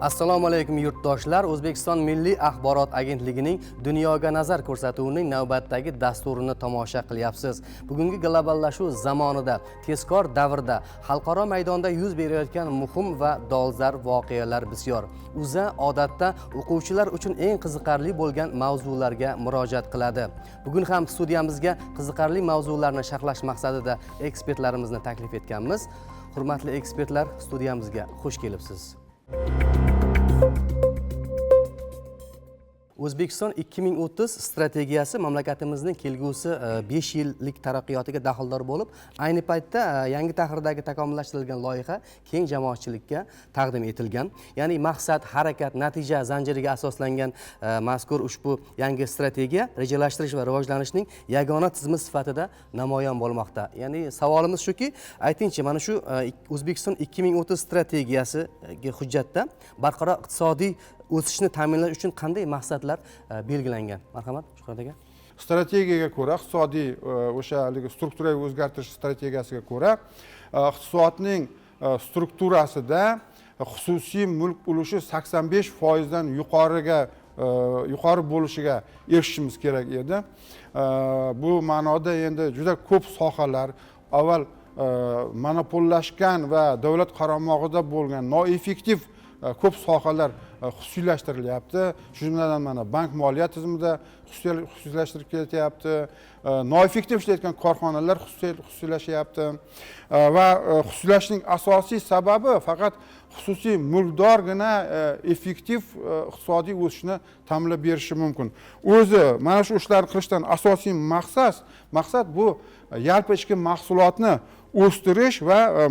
Assalomu alaykum yurtdoshlar. O'zbekiston Milliy axborot agentligining Dunyoga nazar ko'rsatuvining navbatdagi dasturini tomosha qilyapsiz. Bugungi globallashuv zamonida, tezkor davrda xalqaro maydonda yuz berayotgan muhim va dolzarb voqealar bisyor. O'zA odatda o'quvchilar uchun eng qiziqarli bo'lgan mavzularga murojaat qiladi. Bugun ham studiyamizga qiziqarli mavzularni sharhlash maqsadida ekspertlarimizni taklif etganmiz. Hurmatli ekspertlar, studiyamizga xush kelibsiz. O'zbekiston 2030 strategiyasi mamlakatimizning kelgusi 5 yillik taraqqiyotiga daxldor bo'lib, ayni paytda yangi tahrirdagi takomillashtirilgan loyiha keng jamoatchilikka taqdim etilgan. Ya'ni maqsad, harakat, natija zanjiriga asoslangan mazkur ushbu yangi strategiya rejalashtirish va rivojlanishning yagona tizimi sifatida namoyon bo'lmoqda. Ya'ni savolimiz shuki, aytingchi, mana shu O'zbekiston 2030 strategiyasiga hujjatda barqaror iqtisodiy o'sishni ta'minlash uchun qanday maqsadlar belgilangan? Marhamat, Shuhrat aka. Strategiyaga ko'ra, iqtisodiy o'sha strukturaviy o'zgartirish strategiyasiga ko'ra, iqtisodning strukturasida xususiy mulk ulushi 85% dan yuqori bo'lishiga erishishimiz kerak edi. Bu ma'noda endi juda ko'p sohalar, avval monopollashgan va davlat qaramog'ida bo'lgan noeffektiv ko'p sohalar xususiylashtirilyapti. Shu jumladan mana bank moliya tizimida xususiylashtirib ketyapti. Noeffektiv ishlayotgan korxonalar xususiylashyapti. Va xususiylashning asosiy sababi faqat xususiy mulkdorgina effektiv iqtisodiy o'sishni ta'minlab berishi mumkin. O'zi mana shu ishlarni qilishdan asosiy maqsad bu yalpi ichki mahsulotni o'stirish va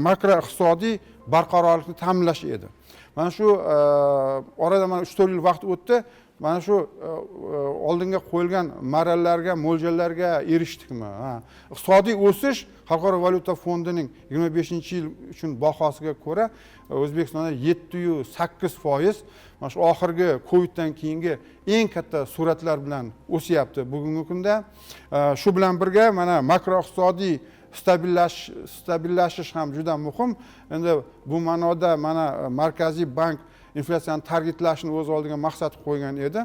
makroiqtisodiy barqarorlikni ta'minlash edi. Mana shu orada mana 3-4 yil vaqt o'tdi. Mana shu oldinga qo'yilgan marralarga, mo'ljallarga erishdikmi? Iqtisodiy o'sish Xalqaro valyuta fondining 25-yil uchun bahosiga ko'ra O'zbekistonda 7.8%, mana shu oxirgi Coviddan keyingi eng katta sur'atlar bilan o'syapti bugungi kunda. Shu bilan birga mana makroiqtisodiy stabillashish ham juda muhim. Endi bu ma'noda mana Markaziy bank inflyatsiyani targetlashni o'z oldiga maqsad qo'ygan edi.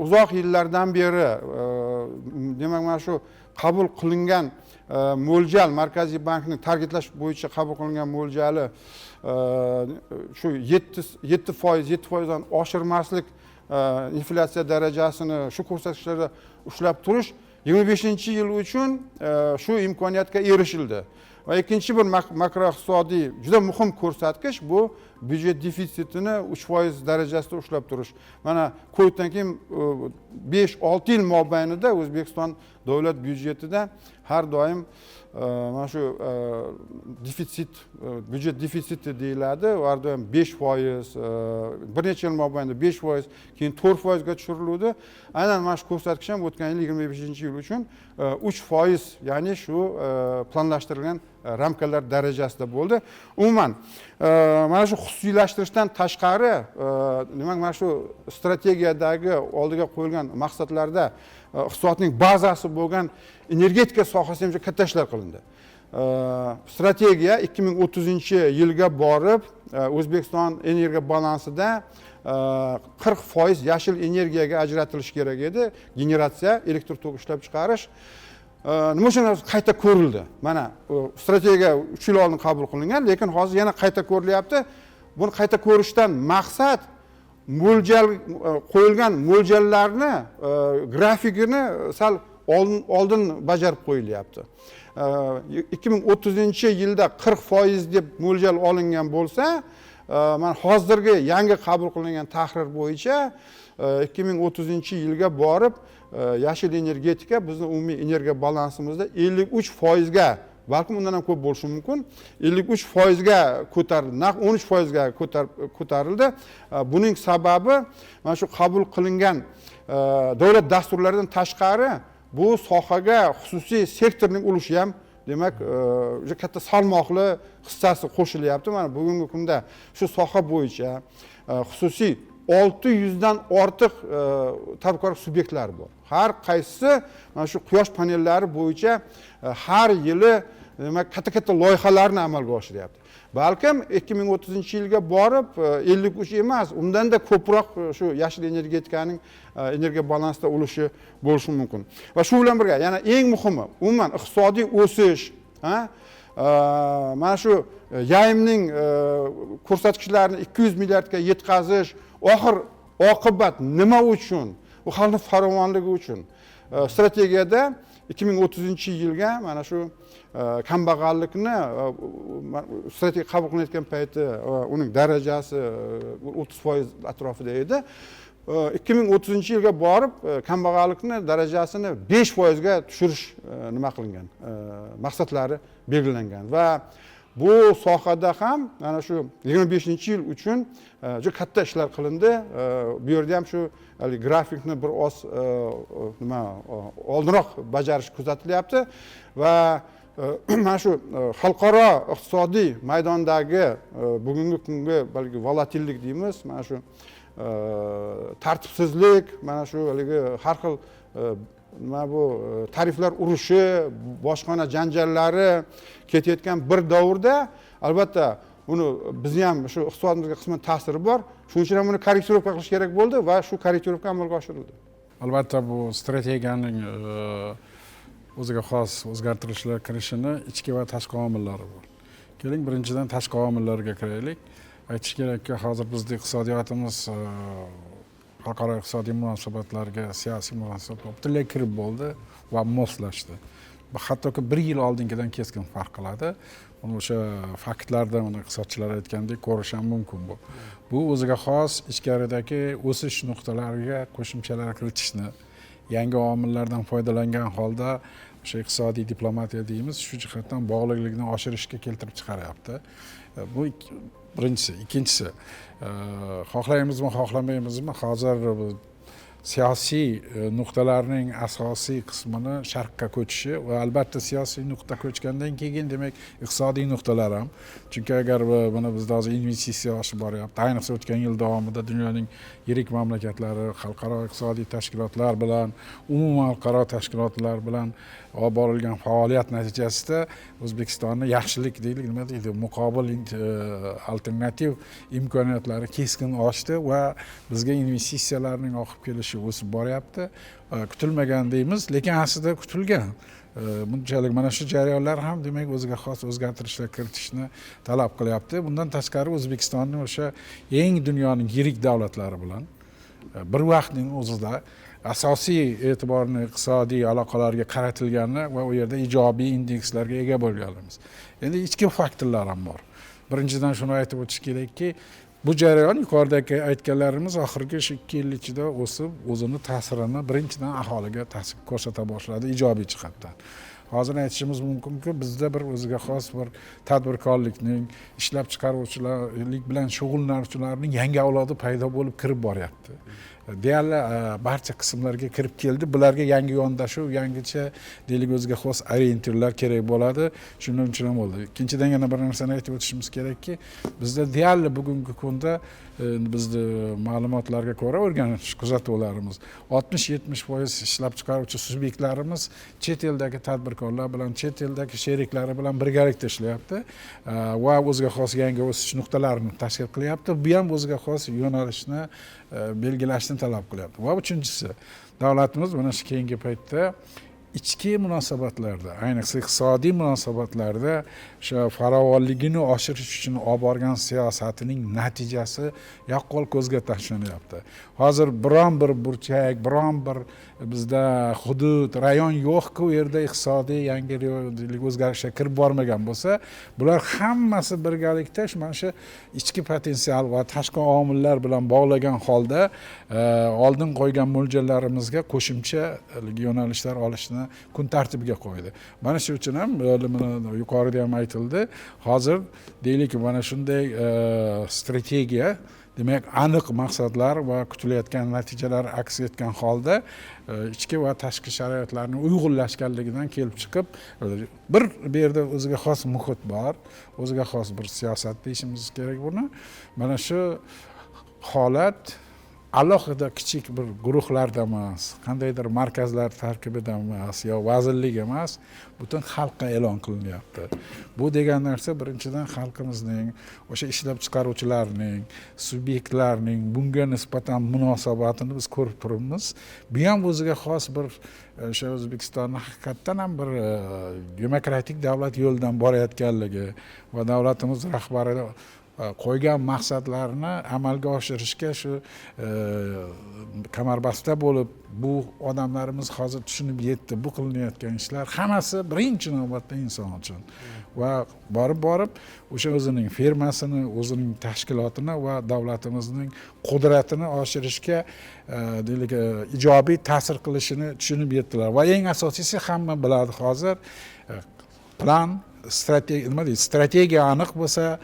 Uzoq yillardan beri demak mana shu qabul qilingan mo'ljal, Markaziy bankning targetlash bo'yicha qabul qilingan mo'ljali shu 7% dan oshirmaslik inflyatsiya darajasini shu ko'rsatkichlarda ushlab turish 25-yil uchun shu imkoniyatga erishildi. Va ikkinchi bir makroiqtisodiy juda muhim ko'rsatkich bu byudjet defitsitini 3% darajasida ushlab turish. Mana Coviddan keyin 5-6 yil mobaynida O'zbekiston davlat byudjetida har doim mana shu byudjet defitsiti deyiladi. Har doim 5%, bir necha yil mobaynida 5%, keyin 4% ga tushirildi. Aynan mana shu ko'rsatkich ham o'tgan yil 25-yil uchun 3%, ya'ni shu planlashtirilgan ramkalar darajasida bo'ldi. Umuman mana shu xususiylashtirishdan tashqari, demak mana shu strategiyadagi oldiga qo'yilgan maqsadlarda iqtisodning bazasi bo'lgan energetika sohasida ham katta ishlar qilindi. Strategiya 2030-yilga borib O'zbekiston energiya balansida 40% yashil energiyaga ajratilishi kerak edi. Generatsiya, elektr tok ishlab chiqarish. Nima uchun qayta ko'rildi? Mana strategiya 3 yil oldin qabul qilingan, lekin hozir yana qayta ko'rilyapti. Buni qayta ko'rishdan maqsad qo'yilgan mo'ljallarni grafikini sal oldin bajarib qo'yilyapti. 2030-yilda 40% deb mo'ljal olingan bo'lsa, mana hozirgi yangi qabul qilingan tahrir bo'yicha 2030-yilga borib yashil energetika bizning umumiy energiya balansimizda 53% ga, balkim undan ham ko'p bo'lishi mumkin, 53% ga ko'tarildi, naq 13% ga ko'tarildi. Buning sababi mana shu qabul qilingan davlat dasturlaridan tashqari bu sohaga xususiy sektorning ulushi ham demak juda katta salmoqli hissasi qo'shilyapti. Mana bugungi kunda shu soha bo'yicha xususiy 600 dan ortiq tadbirkorlik subyektlari bor. Har qaysisi mana shu quyosh panellari bo'yicha har yili demak katta loyihalarni amalga oshiryapti. Balkim 2030-yilga borib 53 emas, undan-da ko'proq shu yashil energetikaning energiya balansida ulushi bo'lishi mumkin. Va shu bilan birga yana eng muhimi, umuman iqtisodiy o'sish, mana shu yayimning ko'rsatkichlarini 200 milliardga yetkazish, oxir oqibat nima uchun? Bu xalqning farovonligi uchun. Strategiyada 2030-yilga mana shu kambag'allikni strategiya qabul qilinayotgan payti uning darajasi 30% atrofida edi. 2030-yilga borib kambag'allikni darajasini 5% ga tushirish nima qilingan, maqsadlari belgilangan va bu sohada ham mana shu 25-yil uchun juda katta ishlar qilindi. Bu yerda ham shu grafikni bir oz nima oldinroq bajarish kuzatilyapti va mana shu xalqaro iqtisodiy maydondagi bugungi kungi balki volatillik deymiz, mana shu tartibsizlik, mana shu har xil nima bu tariflar urushi, boshqana janjallari ketayotgan bir davrda albatta buni bizni ham shu iqtisodimizga qisman ta'siri bor. Shuning uchun ham buni korrektirovka qilish kerak bo'ldi va shu korrektirovka amalga oshirildi. Albatta bu strategiyaning o'ziga xos o'zgartirishlar kirishini ichki va tashqi omillari bor. Keling, birinchidan tashqi omillarga kiraylik. Aytish kerakki, hozir bizning iqtisodiyotimiz xalqaro iqtisodiy munosabatlarga, siyosiy munosabatlarga butunlay kirib bo'ldi va moslashdi. Hattoki 1 yil oldingidan keskin farq qiladi. Uni o'sha faktlarda uni iqtisodchilar aytgandek ko'rish ham mumkin bu. Bu o'ziga xos ichkaridagi o'sish nuqtalariga qo'shimchalar kiritishni, yangi omillardan foydalangan holda o'sha iqtisodiy diplomatiya deymiz, shu jihatdan bog'liqlikni oshirishga keltirib chiqaryapti. Bu birinchisi. Ikkinchisi, xohlaymizmi, xohlamaymizmi, hozir siyosiy nuqtalarning asosiy qismini sharqqa ko'chishi va albatta siyosiy nuqta ko'chgandan keyin demak iqtisodiy nuqtalar ham, chunki agar buni bizda hozir investitsiya oshib boryapti, ayniqsa o'tgan yil davomida dunyoning yirik mamlakatlari xalqaro iqtisodiy tashkilotlar bilan, umuman xalqaro tashkilotlar bilan olib borilgan faoliyat natijasida O'zbekistonni yaxshilik deylik, nima deydi, muqobil alternativ imkoniyatlari keskin oshdi va bizga investitsiyalarning oqib kelishi o'sib boryapti. Kutilmagan deymiz, lekin aslida kutilgan. Bunchalik mana shu jarayonlar ham demak o'ziga xos o'zgartirishlar kiritishni talab qilyapti. Bundan tashqari O'zbekistonning o'sha eng dunyoning yirik davlatlari bilan bir vaqtning o'zida asosiy e'tiborni iqtisodiy aloqalarga qaratilgani va u yerda ijobiy indekslarga ega bo'lganimiz. Endi ichki faktorlar ham bor. Birinchidan shuni aytib o'tish kerakki, bu jarayon yuqoridagi aytganlarimiz oxirgi 2 yil ichida o'sib, o'zini ta'sirini birinchidan aholiga ta'sir ko'rsata boshladi ijobiy jihatdan. Hozir aytishimiz mumkinki, bizda bir o'ziga xos bir tadbirkorlikning, ishlab chiqaruvchilik bilan shug'ullanuvchilarning yangi avlodi paydo bo'lib kirib boryapti. Deyarli barcha qismlarga kirib keldi. Bularga yangi yondashuv, yangicha deylik o'ziga xos orientirlar kerak bo'ladi. Shuning uchun ham bo'ldi. Ikkinchidan yana bir narsani aytib o'tishimiz kerakki, bizda deyarli bugungi kunda bizni ma'lumotlarga ko'ra o'rganish kuzatuvlarimiz 60-70% ishlab chiqaruvchi subyektlarimiz chet eldagi tadbirkorlar bilan, chet eldagi sheriklari bilan birgalikda ishlayapti va o'ziga xos yangi o'sish nuqtalarini tashkil qilyapti. Bu ham o'ziga xos yo'nalishni belgilashni talab qilyapti. Va uchinchisi, davlatimiz mana shu keyingi paytda ichki munosabatlarda, ayniqsa iqtisodiy munosabatlarda o'sha farovonligini oshirish uchun olib borgan siyosatining natijasi yaqqol ko'zga tashlanyapti. Hozir biron bir burchak, biron bir bizda hudud, rayon yo'qki, u yerda iqtisodiy yangi o'zgarishlar kirib bormagan bo'lsa, bular hammasi birgalikda mana shu ichki potensial va tashqi omillar bilan bog'lagan holda oldin qo'ygan mo'ljallarimizga qo'shimcha yo'nalishlar olishni kun tartibiga qo'ydi. Mana shu uchun ham yuqorida ham aytildi. Hozir deylik mana shunday strategiya, demak aniq maqsadlar va kutilayotgan natijalar aks etgan holda ichki va tashqi sharoitlarning uyg'unlashganligidan kelib chiqib, bir bu yerda o'ziga xos muhit bor, o'ziga xos bir siyosat deyishimiz kerak buni. Mana shu holat alohida kichik bir guruhlarda emas, qandaydir markazlar tarkibida emas, yo vazirlik emas, butun xalqqa e'lon qilinyapti. Bu degan narsa birinchidan xalqimizning, o'sha ishlab chiqaruvchilarning, subyektlarning bunga nisbatan munosabatini biz ko'rib turibmiz. Bu ham o'ziga xos bir o'sha O'zbekistonni haqiqatdan ham bir demokratik davlat yo'lidan borayotganligi va davlatimiz rahbari qo'ygan maqsadlarni amalga oshirishga shu kamarbasta bo'lib, bu odamlarimiz hozir tushunib yetdi. Bu qilinayotgan ishlar hammasi birinchi navbatda inson uchun. Va borib o'sha o'zining firmasini, o'zining tashkilotini va davlatimizning qudratini oshirishga deylik ijobiy ta'sir qilishini tushunib yetdilar. Va eng asosiysi hamma biladi hozir plan strategiya aniq bo'lsa,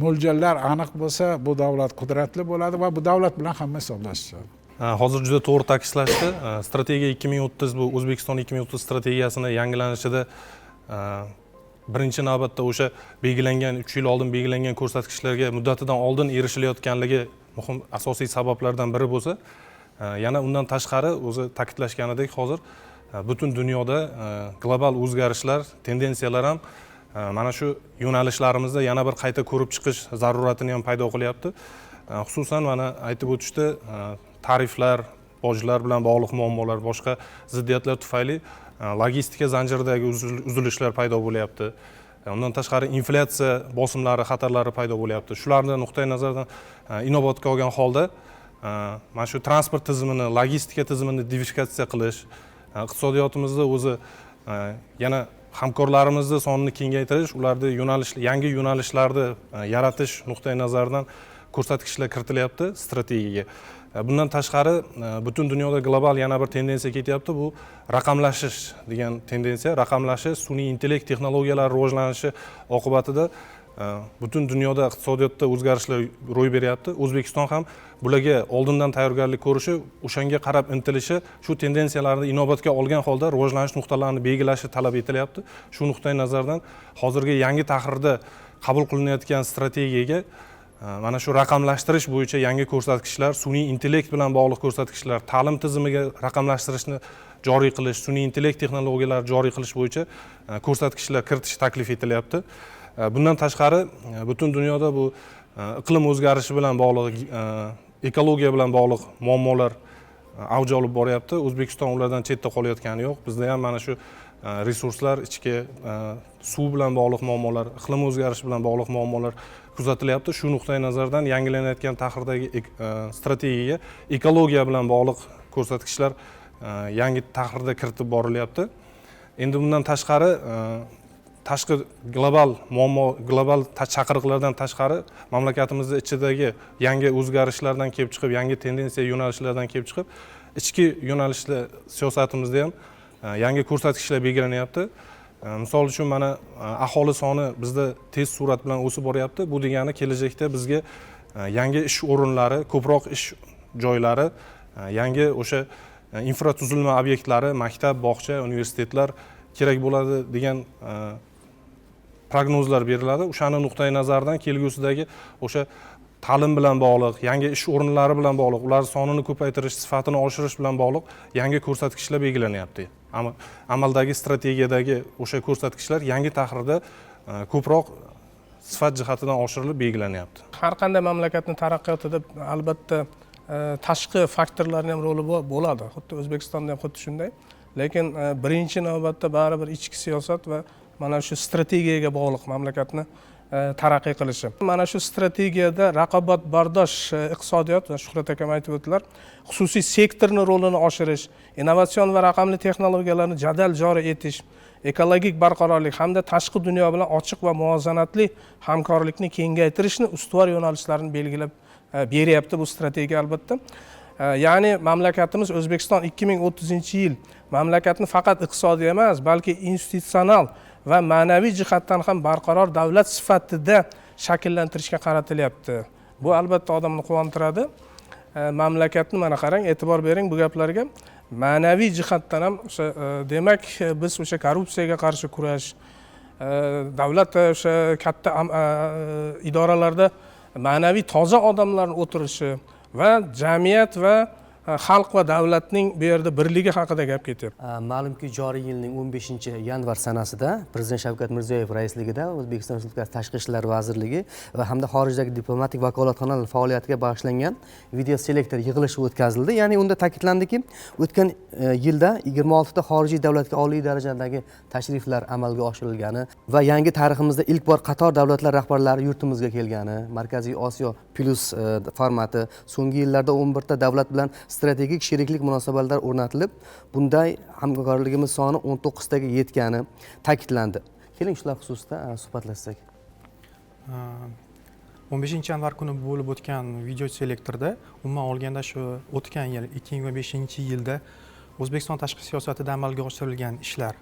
mo'ljallar aniq bo'lsa, bu davlat qudratli bo'ladi va bu davlat bilan hamma hisoblashadi. Hozir juda to'g'ri ta'kidlashdi. Strategiya 2030 bu O'zbekiston 2030 strategiyasini yangilanishida birinchi navbatda o'sha belgilangan 3 yil oldin belgilangan ko'rsatkichlarga muddatidan oldin erishilayotganligi muhim asosiy sabablardan biri bo'lsa, yana undan tashqari o'zi ta'kidlashganidek hozir butun dunyoda global o'zgarishlar, tendensiyalar ham mana shu yo'nalishlarimizda yana bir qayta ko'rib chiqish zaruratini ham paydo qilyapti. Xususan mana aytib o'tishdi, tariflar, bojlar bilan bog'liq muammolar, boshqa ziddiyatlar tufayli logistika zanjiridagi uzilishlar paydo bo'lyapti. Undan tashqari inflyatsiya bosimlari, xatarlari paydo bo'lyapti. Shularni nuqtai nazardan inobatga olgan holda mana shu transport tizimini, logistika tizimini diversifikatsiya qilish, iqtisodiyotimizda o'zi yana hamkorlarimizni sonini kengaytirish, ularda yangi yo'nalishlarni yaratish nuqtai nazaridan ko'rsatkichlar kiritilyapti strategiyaga. Bundan tashqari butun dunyoda global yana bir tendensiya ketyapti, bu raqamlashish degan tendensiya. Raqamlashish, sun'iy intellekt texnologiyalari rivojlanishi oqibatida butun dunyoda iqtisodiyotda o'zgarishlar ro'y beryapti. O'zbekiston ham bularga oldindan tayyorgarlik ko'rishi, o'shanga qarab intilishi, shu tendensiyalarni inobatga olgan holda rivojlanish nuqtalarini belgilashi talab etilyapti. Shu nuqtai nazardan hozirgi yangi tahrirda qabul qilinayotgan strategiyaga mana shu raqamlashtirish bo'yicha yangi ko'rsatkichlar, sun'iy intellekt bilan bog'liq ko'rsatkichlar, ta'lim tizimiga raqamlashtirishni joriy qilish, sun'iy intellekt texnologiyalarini joriy qilish bo'yicha ko'rsatkichlar kiritish taklif etilyapti. Bundan tashqari butun dunyoda bu iqlim o'zgarishi bilan bog'liq, ekologiya bilan bog'liq muammolar avj olib boryapti. O'zbekiston ulardan chetda qolayotgani yo'q. Bizda ham mana shu resurslar, ichki suv bilan bog'liq muammolar, iqlim o'zgarishi bilan bog'liq muammolar kuzatilyapti. Shu nuqtai nazardan yangilanayotgan tahrirdagi strategiyaga ekologiya bilan bog'liq ko'rsatkichlar yangi tahrirda kiritib borilyapti. Endi bundan tashqari tashqi global chaqiriqlardan tashqari mamlakatimizning ichidagi yangi o'zgarishlardan kelib chiqib, yangi tendensiya yo'nalishlardan kelib chiqib, ichki yo'nalishlar siyosatimizda ham yangi ko'rsatkichlar belgilanyapti. Misol uchun mana aholi soni bizda tez surat bilan o'sib boryapti. Bu degani kelajakda bizga yangi ish o'rinlari, ko'proq ish joylari, yangi o'sha infratuzilma obyektlari, maktab, bog'cha, universitetlar kerak bo'ladi degan prognozlar beriladi. O'shani nuqtai nazardan kelgusidagi o'sha ta'lim bilan bog'liq, yangi ish o'rinlari bilan bog'liq, ular sonini ko'paytirish, sifatini oshirish bilan bog'liq yangi ko'rsatkichlar belgilanyapti. Amaldagi strategiyadagi o'sha ko'rsatkichlar yangi tahrirda ko'proq sifat jihatidan oshirilib belgilanyapti. Har qanday mamlakatning taraqqiyotida albatta tashqi faktorlarning ham roli bo'ladi. Xuddi O'zbekistonda ham xuddi shunday. Lekin birinchi navbatda baribir ichki siyosat va mana shu strategiyaga bog'liq mamlakatni taraqqiy qilishi. Mana shu strategiyada raqobatbardosh iqtisodiyot va Shuhrat akam aytib o'tdilar, xususiy sektorning rolini oshirish, innovatsion va raqamli texnologiyalarni jadal joriy etish, ekologik barqarorlik hamda tashqi dunyo bilan ochiq va muvozanatli hamkorlikni kengaytirishni ustuvor yo'nalishlarini belgilab beryapti bu strategiya albatta. Ya'ni mamlakatimiz O'zbekiston 2030-yil mamlakatni faqat iqtisodiy emas, balki institutsional va ma'naviy jihatdan ham barqaror davlat sifatida shakllantirishga qaratilyapti. Bu albatta odamni quvontiradi. Mamlakatni mana qarang, e'tibor bering bu gaplarga. Ma'naviy jihatdan ham o'sha demak biz o'sha korrupsiyaga qarshi kurash, davlat o'sha katta idoralarda ma'naviy toza odamlarning o'tirishi, va jamiyat va xalq va davlatning bu yerda birligi haqida gap ketyapti. Ma'lumki, joriy yilning 15-yanvar sanasida Prezident Shavkat Mirziyoyev raisligida O'zbekiston Respublikasi Tashqi ishlar vazirligi va hamda xorijdagi diplomatik vakolatxonalar faoliyatiga bag'ishlangan video selektor yig'ilishi o'tkazildi. Ya'ni unda ta'kidlandiki, o'tgan yilda 26 ta xorijiy davlatga oliy darajadagi tashriflar amalga oshirilgani va yangi tariximizda ilk bor qator davlatlar rahbarlari yurtimizga kelgani, Markaziy Osiyo plus formati, so'nggi yillarda 11 ta davlat bilan strategik sheriklik munosabatlar o'rnatilib, bunday hamkorligimiz soni 19 taga yetgani ta'kidlandi. Keling shular xususida suhbatlashsak. 15-yanvar kuni bo'lib o'tgan video selektorda umuman olganda shu o'tgan yil 2025-yilda O'zbekiston tashqi siyosatida amalga oshirilgan ishlar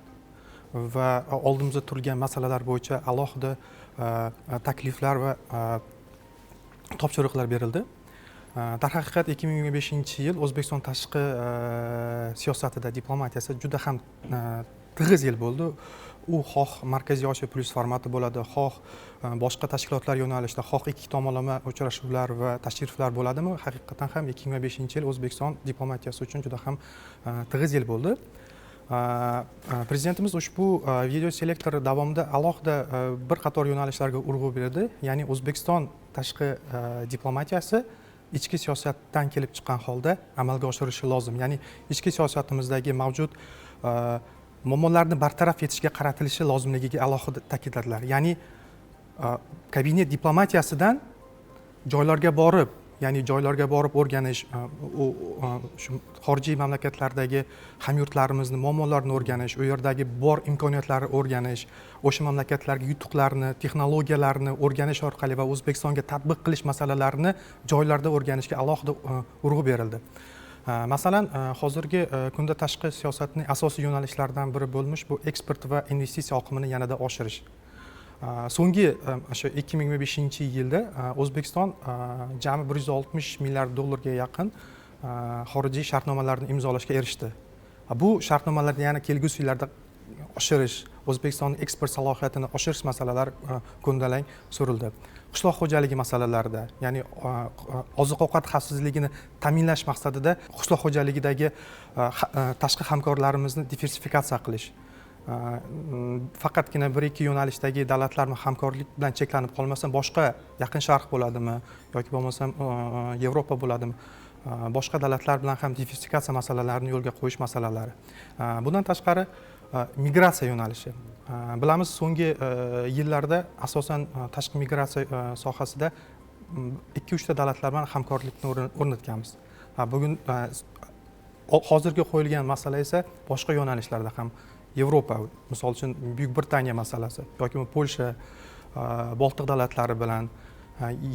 va oldimizda turgan masalalar bo'yicha alohida takliflar va topshiriqlar berildi. Darhaqiqat 2025-yil O'zbekiston tashqi siyosatida diplomatiyasi juda ham tig'iz yil bo'ldi. U xoh Markaziy Osiyo plus formati bo'ladi, xoh boshqa tashkilotlar yo'nalishida, xoh ikki tomonlama uchrashuvlar va tashriflar bo'ladimi? Haqiqatan ham 2025-yil O'zbekiston diplomatiyasi uchun juda ham tig'iz yil bo'ldi. Prezidentimiz ushbu video selektor davomida alohida bir qator yo'nalishlarga urg'u berdi. Ya'ni O'zbekiston tashqi diplomatiyasi ichki siyosatdan kelib chiqqan holda amalga oshirishi lozim. Ya'ni ichki siyosatimizdagi mavjud muammolarni bartaraf etishga qaratilishi lozimligiga alohida ta'kidladilar. Ya'ni kabinet diplomatiyasidan joylarga borib o'rganish, shu xorijiy mamlakatlardagi hamyurtlarimizni muammolarini o'rganish, u yerdagi bor imkoniyatlarni o'rganish, o'sha mamlakatlarga yutuqlarni, texnologiyalarni o'rganish orqali va O'zbekistonga tatbiq qilish masalalarini joylarda o'rganishga alohida urg'u berildi. Masalan, hozirgi kunda tashqi siyosatning asosiy yo'nalishlaridan biri bo'lmish bu eksport va investitsiya oqimini yanada oshirish. So'nggi o'sha 2025-yilda O'zbekiston jami 160 milliard dollarga yaqin xorijiy shartnomalarni imzolashga erishdi. Bu shartnomalarni yana kelgusi yillarda oshirish, O'zbekistonning eksport salohiyatini oshirish masalalari ko'ndalang surildi. Qishloq xo'jaligi masalalarida, ya'ni oziq-ovqat xavfsizligini ta'minlash maqsadida qishloq xo'jaligidagi tashqi hamkorlarimizni diversifikatsiya qilish. Faqatgina 1-2 yo'nalishdagi davlatlar hamkorlik bilan cheklanib qolmasdan, boshqa Yaqin Sharq bo'ladimi yoki bo'lmasam Yevropa bo'ladimi, boshqa davlatlar bilan ham diversifikatsiya masalalarini yo'lga qo'yish masalalari. Bundan tashqari migratsiya yo'nalishi. Bilamiz, so'nggi yillarda asosan tashqi migratsiya sohasida 2-3 ta davlatlar bilan hamkorlikni o'rnatganmiz. Bugun hozirga qo'yilgan masala esa boshqa yo'nalishlarda ham Yevropa, misol uchun Buyuk Britaniya masalasi yoki Polsha, Boltiq davlatlari bilan,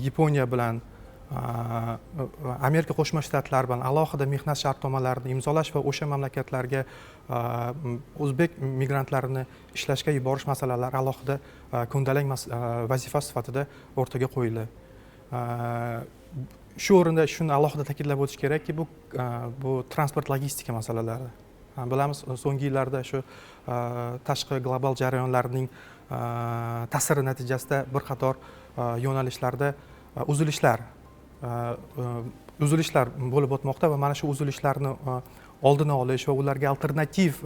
Yaponiya bilan, Amerika Qo'shma Shtatlari bilan alohida mehnat shartnomalarini imzolash va o'sha mamlakatlarga o'zbek migrantlarini ishlashga yuborish masalalari alohida ko'ndalang vazifa sifatida o'rtaga qo'yildi. Shu o'rinda shuni alohida ta'kidlab o'tish kerakki, bu transport logistika masalalari. Bilamiz, so'nggi yillarda shu tashqi global jarayonlarning ta'siri natijasida bir qator yo'nalishlarda uzilishlar bo'lib o'tmoqda va mana shu uzilishlarni oldini olish va ularga alternativ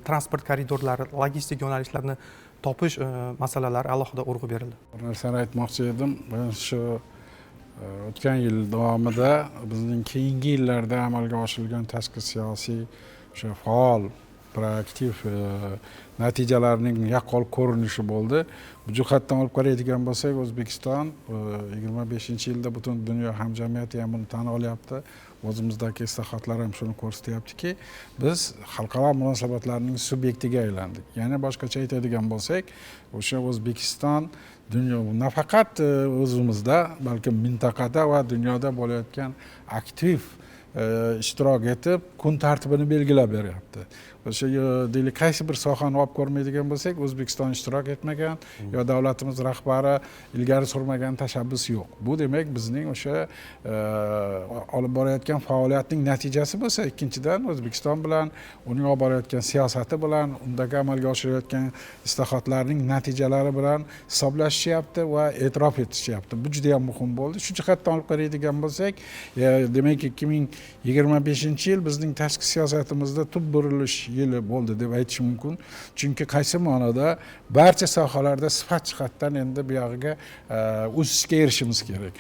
transport koridorlari, logistik yo'nalishlarni topish masalalari alohida urg'u berildi. Bir narsani aytmoqchi edim. Men shu o'tgan yil davomida bizning keyingi yillarda amalga oshirilgan tashqi siyosiy o'sha faol, proaktiv natijalarning yaqqol ko'rinishi bo'ldi. Bu jihatdan olib qaraydigan bo'lsak, O'zbekiston 25-yilda butun dunyo hamjamiyati ham buni tan olyapti. O'zimizdagi islohotlar ham shuni ko'rsatyaptiki, biz xalqaro munosabatlarning subyektiga aylandik. Ya'ni boshqacha aytadigan bo'lsak, o'sha O'zbekiston dunyo nafaqat o'zimizda, balki mintaqada va dunyoda bo'layotgan aktiv ishtirok etib kun tartibini belgilab beryapti. O'sha deylik qaysi bir sohani olib ko'rmaydigan bo'lsak, O'zbekiston ishtirok etmagan yo davlatimiz rahbari ilgari surmagan tashabbus yo'q. Bu demak bizning o'sha olib borayotgan faoliyatning natijasi bo'lsa, ikkinchidan O'zbekiston bilan uning olib borayotgan siyosati bilan, undagi amalga oshirayotgan islohotlarning natijalari bilan hisoblashishyapti va e'tirof etishyapti. Bu juda ham muhim bo'ldi. Shu jihatdan olib qaraydigan bo'lsak, demak 2025-yil bizning tashqi siyosatimizda tub burilish yili bo'ldi deb aytish mumkin. Chunki qaysi ma'noda barcha sohalarda sifat jihatdan endi bu yog'iga o'sishga erishimiz kerak.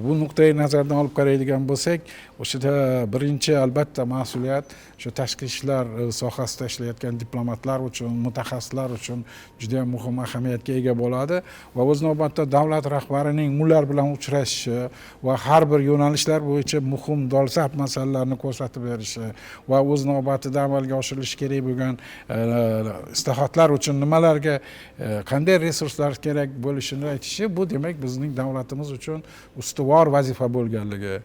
Bu nuqtai nazardan olib qaraydigan bo'lsak, o'shada birinchi albatta mas'uliyat shu tashqi ishlar sohasida ishlayotgan diplomatlar uchun, mutaxassislar uchun juda ham muhim ahamiyatga ega bo'ladi va o'z navbatida davlat rahbarining ular bilan uchrashishi va har bir yo'nalishlar bo'yicha muhim dolzarb masalalarni ko'rsatib berishi va o'z navbatida amalga oshirilishi kerak bo'lgan islohotlar uchun nimalarga qanday resurslar kerak bo'lishini aytishi, bu demak bizning davlatimiz uchun ustuvor vazifa bo'lganligi.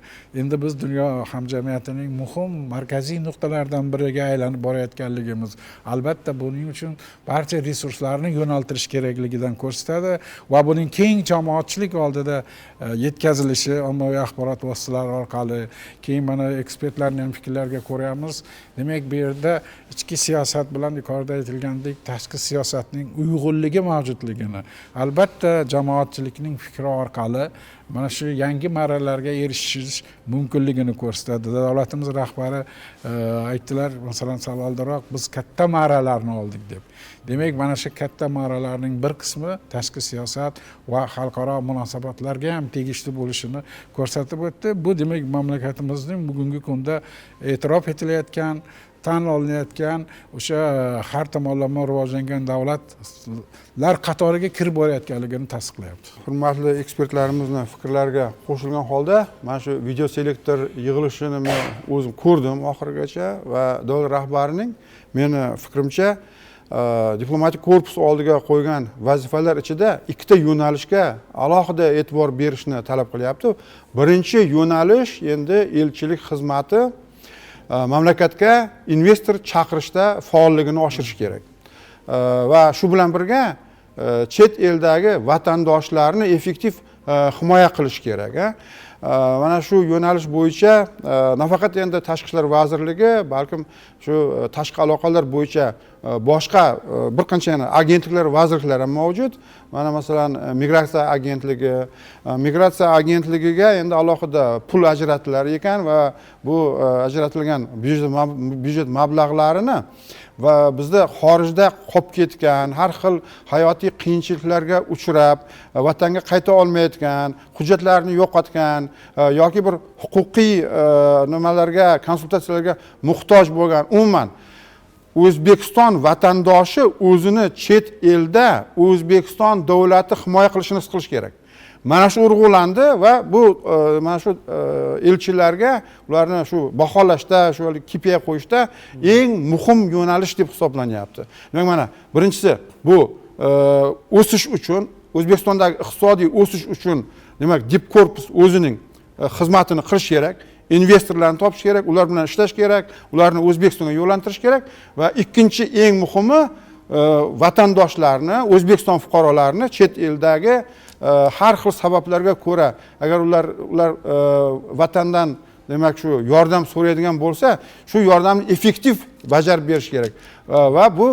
Endi biz dunyo hamjamiyatining muhim markaziy nuqtalaridan biriga aylanib borayotganligimiz albatta buning uchun barcha resurslarni yo'naltirish kerakligidan ko'rsatadi va buning keng jamoatchilik oldida yetkazilishi ommaviy axborot vositalari orqali, keyin mana ekspertlarning ham fikrlariga ko'ramiz. Demak, bu yerda ichki siyosat bilan yuqorida aytilgandek tashqi siyosatning uyg'unligi mavjudligini, albatta jamoatchilikning fikri orqali mana shu yangi marralarga erishish mumkinligini ko'rsatadi. Davlatimiz rahbari aytdilar, masalan, savoldaroq biz katta marralarni oldik deb. Demak, mana shu katta marralarning bir qismi tashqi siyosat va xalqaro munosabatlarga ham tegishli bo'lishini ko'rsatib o'tdi. Bu demak mamlakatimizning bugungi kunda e'tirof etilayotgan, tan olinayotgan o'sha har tomonlama rivojlangan davlatlar qatoriga kirib borayotganligini tasdiqlayapti. Hurmatli ekspertlarimizning fikrlariga qo'shilgan holda mana shu video selektor yig'ilishini men o'zim ko'rdim oxirigacha va davlat rahbarining meni fikrimcha diplomatik korpus oldiga qo'ygan vazifalar ichida ikkita yo'nalishga alohida e'tibor berishni talab qilyapti. Birinchi yo'nalish endi elchilik xizmati mamlakatga investor chaqirishda faolligini oshirish kerak. Va shu bilan birga chet eldagi vatandoshlarni effektiv himoya qilish kerak. Mana shu yo'nalish bo'yicha nafaqat endi Tashqi ishlar vazirligi, balkim shu tashqi aloqalar bo'yicha boshqa bir qancha yana agentliklar, vazirliklar ham mavjud. Mana masalan migratsiya agentligiga endi alohida pul ajratilar ekan va bu ajratilgan byudjet mablag'larini va bizda xorijda qolib ketgan, har xil hayotiy qiyinchiliklarga uchrab, vatanga qayta olmayotgan, hujjatlarini yo'qotgan yoki bir huquqiy nimalarga, konsultatsiyalarga muhtoj bo'lgan, umuman O'zbekiston vatandoshi o'zini chet elda O'zbekiston davlati himoya qilishini his qilish kerak. Mana shu urg'ulandi va bu mana shu elchilarga ularni shu baholashda, shu KPI qo'yishda eng muhim yo'nalish deb hisoblanyapti. Demak, mana birinchisi bu o'sish uchun, O'zbekistondagi iqtisodiy o'sish uchun demak Dipkorpus o'zining xizmatini qilish kerak. Investorlarni topish kerak, ular bilan ishlash kerak, ularni O'zbekistonga yo'llantirish kerak va ikkinchi eng muhimi vatandoshlarni, O'zbekiston fuqarolarini chet eldagi har xil sabablarga ko'ra agar ular vatandan demak shu yordam so'raydigan bo'lsa, shu yordamni effektiv bajarib berish kerak va bu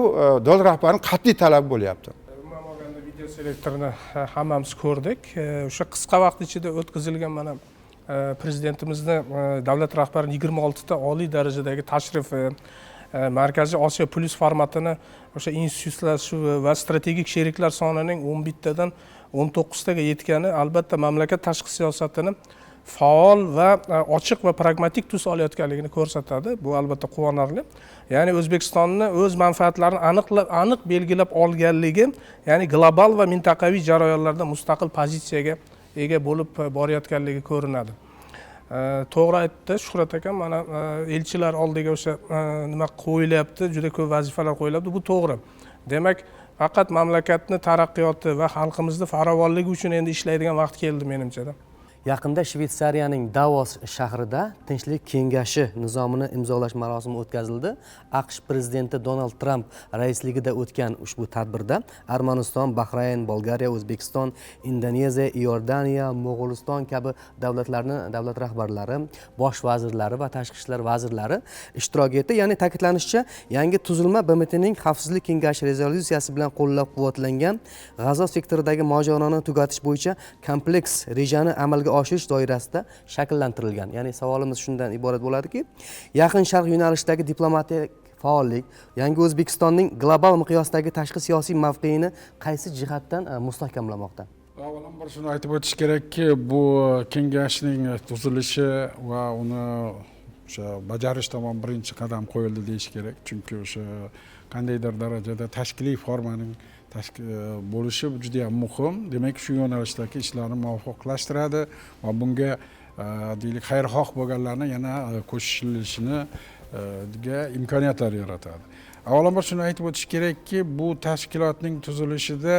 davlat rahbarining qat'iy talabi bo'lyapti. Umuman olganda video selektorni hammamiz ko'rdik. O'sha qisqa vaqt ichida o'tkazilgan mana prezidentimizni davlat rahbarining 26 ta oliy darajadagi tashrifi, Markaziy Osiyo plus formatini o'sha institutlashuvi va strategik sheriklar sonining 11 tadan 19 taga yetgani albatta mamlakat tashqi siyosatini faol va ochiq va pragmatik tus olayotganligini ko'rsatadi. Bu albatta quvonarli. Ya'ni O'zbekistonni o'z manfaatlarini aniq belgilab olganligi, ya'ni global va mintaqaviy jarayonlarda mustaqil pozitsiyaga ega bo'lib borayotganligi ko'rinadi. To'g'ri aytdi Shuhrat akam, mana elchilar oldiga o'sha nima qo'yilyapti, juda ko'p vazifalar qo'yilyapti. Bu to'g'ri. Demak, faqat mamlakatni taraqqiyoti va xalqimizni farovonligi uchun endi ishlaydigan vaqt keldi menimcha. Yaqinda Shveysariyaning Davos shahrida Tinchlik kengashi nizomini imzolash marosimi o'tkazildi. AQSh prezidenti Donald Tramp raisligida o'tgan ushbu tadbirda Armaniston, Bahrayn, Bolgariya, O'zbekiston, Indoneziya, Iordaniya, Mo'g'uliston kabi davlat rahbarlari, bosh vazirlari va tashqi ishlar vazirlari ishtirok etdi. Ya'ni ta'kidlanishicha, yangi tuzilma BMTning Xavfsizlik kengashi rezolyutsiyasi bilan qo'llab-quvvatlangan G'azo sektoridagi mojaroni tugatish bo'yicha kompleks rejani amalga oshirish doirasida shakllantirilgan. Ya'ni savolimiz shundan iborat bo'ladiki, Yaqin Sharq yo'nalishidagi diplomatik faollik yangi O'zbekistonning global miqyosdagi tashqi siyosiy mavqeini qaysi jihatdan mustahkamlamoqda? Avvalambor shuni aytib o'tish kerakki, bu kengashning tuzilishi va uni o'sha bajarish tomon birinchi qadam qo'yildi deyish kerak. Chunki o'sha qandaydir darajada tashkiliy formaning bo'lishi juda ham muhim. Demak, shu yo'nalishdagi ishlarni muvofiqlashtiradi va bunga deylik xayrixoh bo'lganlarni yana qo'shilishini imkoniyatlar yaratadi. Avvalambor shuni aytib o'tish kerakki, bu tashkilotning tuzilishida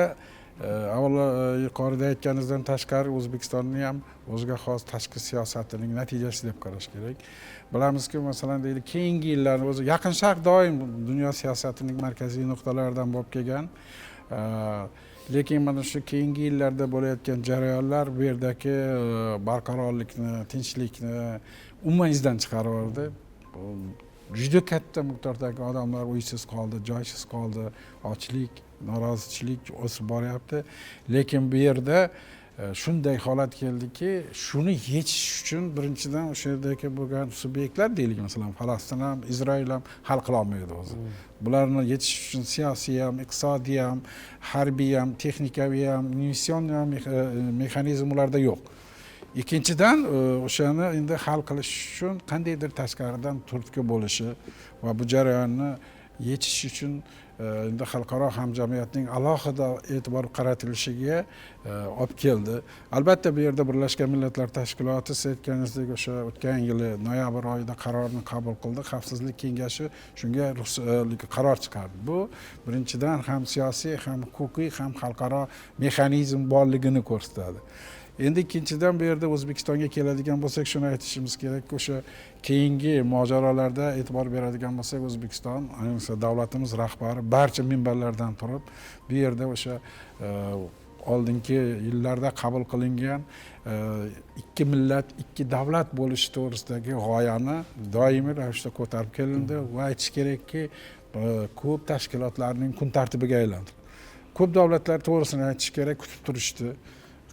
avvalo yuqorida aytganingizdan tashqari O'zbekistonning ham o'ziga xos tashqi siyosatining natijasi deb qarash kerak. Bilamizki, masalan deylik, keyingi yillarda o'zi Yaqin Sharq doim dunyo siyosatining markaziy nuqtalaridan bo'lib kelgan. Lekin mana shu keyingi yillarda bo'layotgan jarayonlar bu yerdagi barqarorlikni, tinchlikni umuman izdan chiqarib yubordi. Juda katta miqdordagi odamlar uysiz qoldi, joysiz qoldi, ochlik, norozichilik o'sib boryapti. Lekin bu yerda shunday holat keldiki, shuni yechish uchun birinchidan o'sha yerdagi bo'lgan subyektlar deylik, masalan, Falastin ham, Isroil ham hal qila olmaydi o'zi. Bularni yechish uchun siyosiy ham, iqtisodiy ham, harbiy ham, texnikaviy ham, investitsion ham mexanizm ularda yo'q. Ikkinchidan, o'shani endi hal qilish uchun qandaydir tashqaridan turtki bo'lishi va bu jarayonni yechish uchun endi xalqaro hamjamiyatning alohida e'tibor qaratilishiga olib keldi. Albatta bu yerda Birlashgan Millatlar Tashkiloti siz aytganingizdek o'sha o'tgan yili noyabr oyida qarorni qabul qildi. Xavfsizlik kengashi shunga qaror chiqardi. Bu birinchidan ham siyosiy, ham huquqiy, ham xalqaro mexanizm borligini ko'rsatadi. Endi ikkinchidan bu yerda O'zbekistonga keladigan bo'lsak, shuni aytishimiz kerak, o'sha keyingi mojarolarda e'tibor beradigan bo'lsak, O'zbekiston, ayniqsa davlatimiz rahbari barcha minbarlardan turib, bu yerda o'sha oldingi yillarda qabul qilingan ikki millat, ikki davlat bo'lishi to'g'risidagi g'oyani doimiy ravishda ko'tarib kelindi va aytish kerakki, ko'p tashkilotlarning kun tartibiga aylandi. Ko'p davlatlar to'g'risini aytish kerak, kutib turishdi.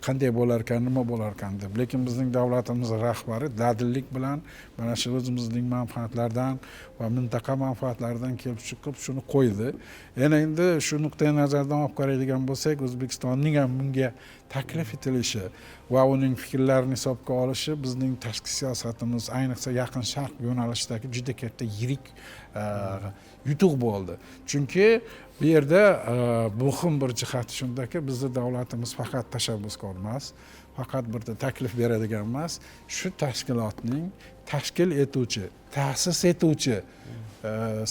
Qanday bo'lar ekan, nima bo'lar ekan deb. Lekin bizning davlatimiz rahbari dadillik bilan mana shu o'zimizning manfaatlardan va mintaqa manfaatlaridan kelib chiqib shuni qo'ydi. Yana endi shu nuqtai nazardan olib qaraydigan bo'lsak, O'zbekistonning ham bunga taklif etilishi va uning fikrlarini hisobga olishi bizning tashqi siyosatimiz, ayniqsa Yaqin Sharq yo'nalishidagi juda katta yirik yutuq bo'ldi. Chunki bu yerda muhim bir jihati shundaki, bizning davlatimiz faqat tashabbuskor emas, faqat bir taklif beradigan emas, shu tashkilotning tashkil etuvchi, ta'sis etuvchi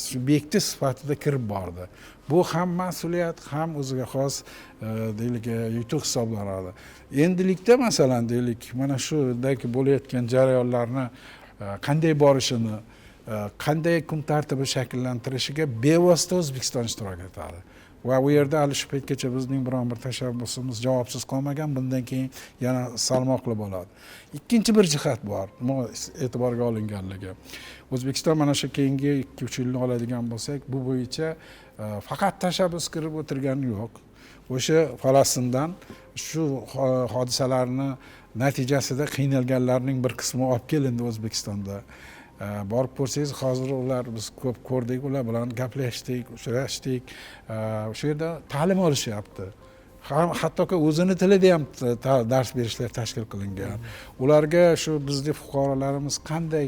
subyekti sifatida kirib bordi. Bu ham mas'uliyat, ham o'ziga xos deylik yutuq hisoblanadi. Endilikda masalan deylik, mana shudagi bo'layotgan jarayonlarni qanday borishini, qanday kun tartibi shakllantirishiga bevosita O'zbekiston ishtirok etadi. Va bu yerda hali shu paytgacha bizning biron bir tashabbusimiz javobsiz qolmagan, bundan keyin yana salmoqli bo'ladi. Ikkinchi bir jihat bor, e'tiborga olinganligi. O'zbekiston mana shu keyingi 2-3 yilni oladigan bo'lsak, bu bo'yicha faqat tashabbus kirib o'tirgani yo'q. O'sha Falastindan shu hodisalarni natijasida qiynalganlarning bir qismi olib kelindi O'zbekistonda. Borib ko'rsangiz, hozir ular biz ko'p ko'rdik, ular bilan gaplashdik, uchrashdik. O'sha yerda ta'lim olishyapti. Hattoki o'zini tilida ham dars berishlar tashkil qilingan. Ularga shu bizning fuqarolarimiz qanday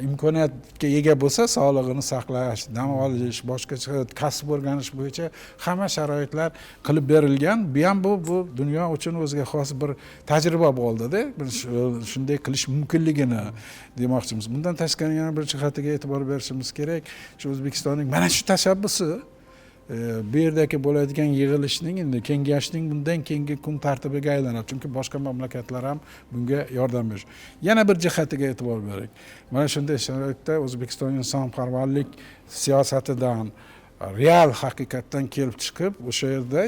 imkoniyatga ega bo'lsa, sog'lig'ini saqlash, dam olish, boshqa kasb o'rganish bo'yicha hamma sharoitlar qilib berilgan. Bu ham bu dunyo uchun o'ziga xos bir tajriba bo'ldi-da. Shunday qilish mumkinligini demoqchimiz. Bundan tashqari yana bir jihatiga e'tibor berishimiz kerak. Shu O'zbekistonning mana shu tashabbusi bu yerdagi bo'ladigan yig'ilishning endi kengashning bundan keyingi kun tartibiga aylanadi. Chunki boshqa mamlakatlar ham bunga yordam berish. Yana bir jihatiga e'tibor beraylik. Mana shunday sharoitda O'zbekiston insonparvarlik siyosatidan real haqiqatdan kelib chiqib, o'sha yerda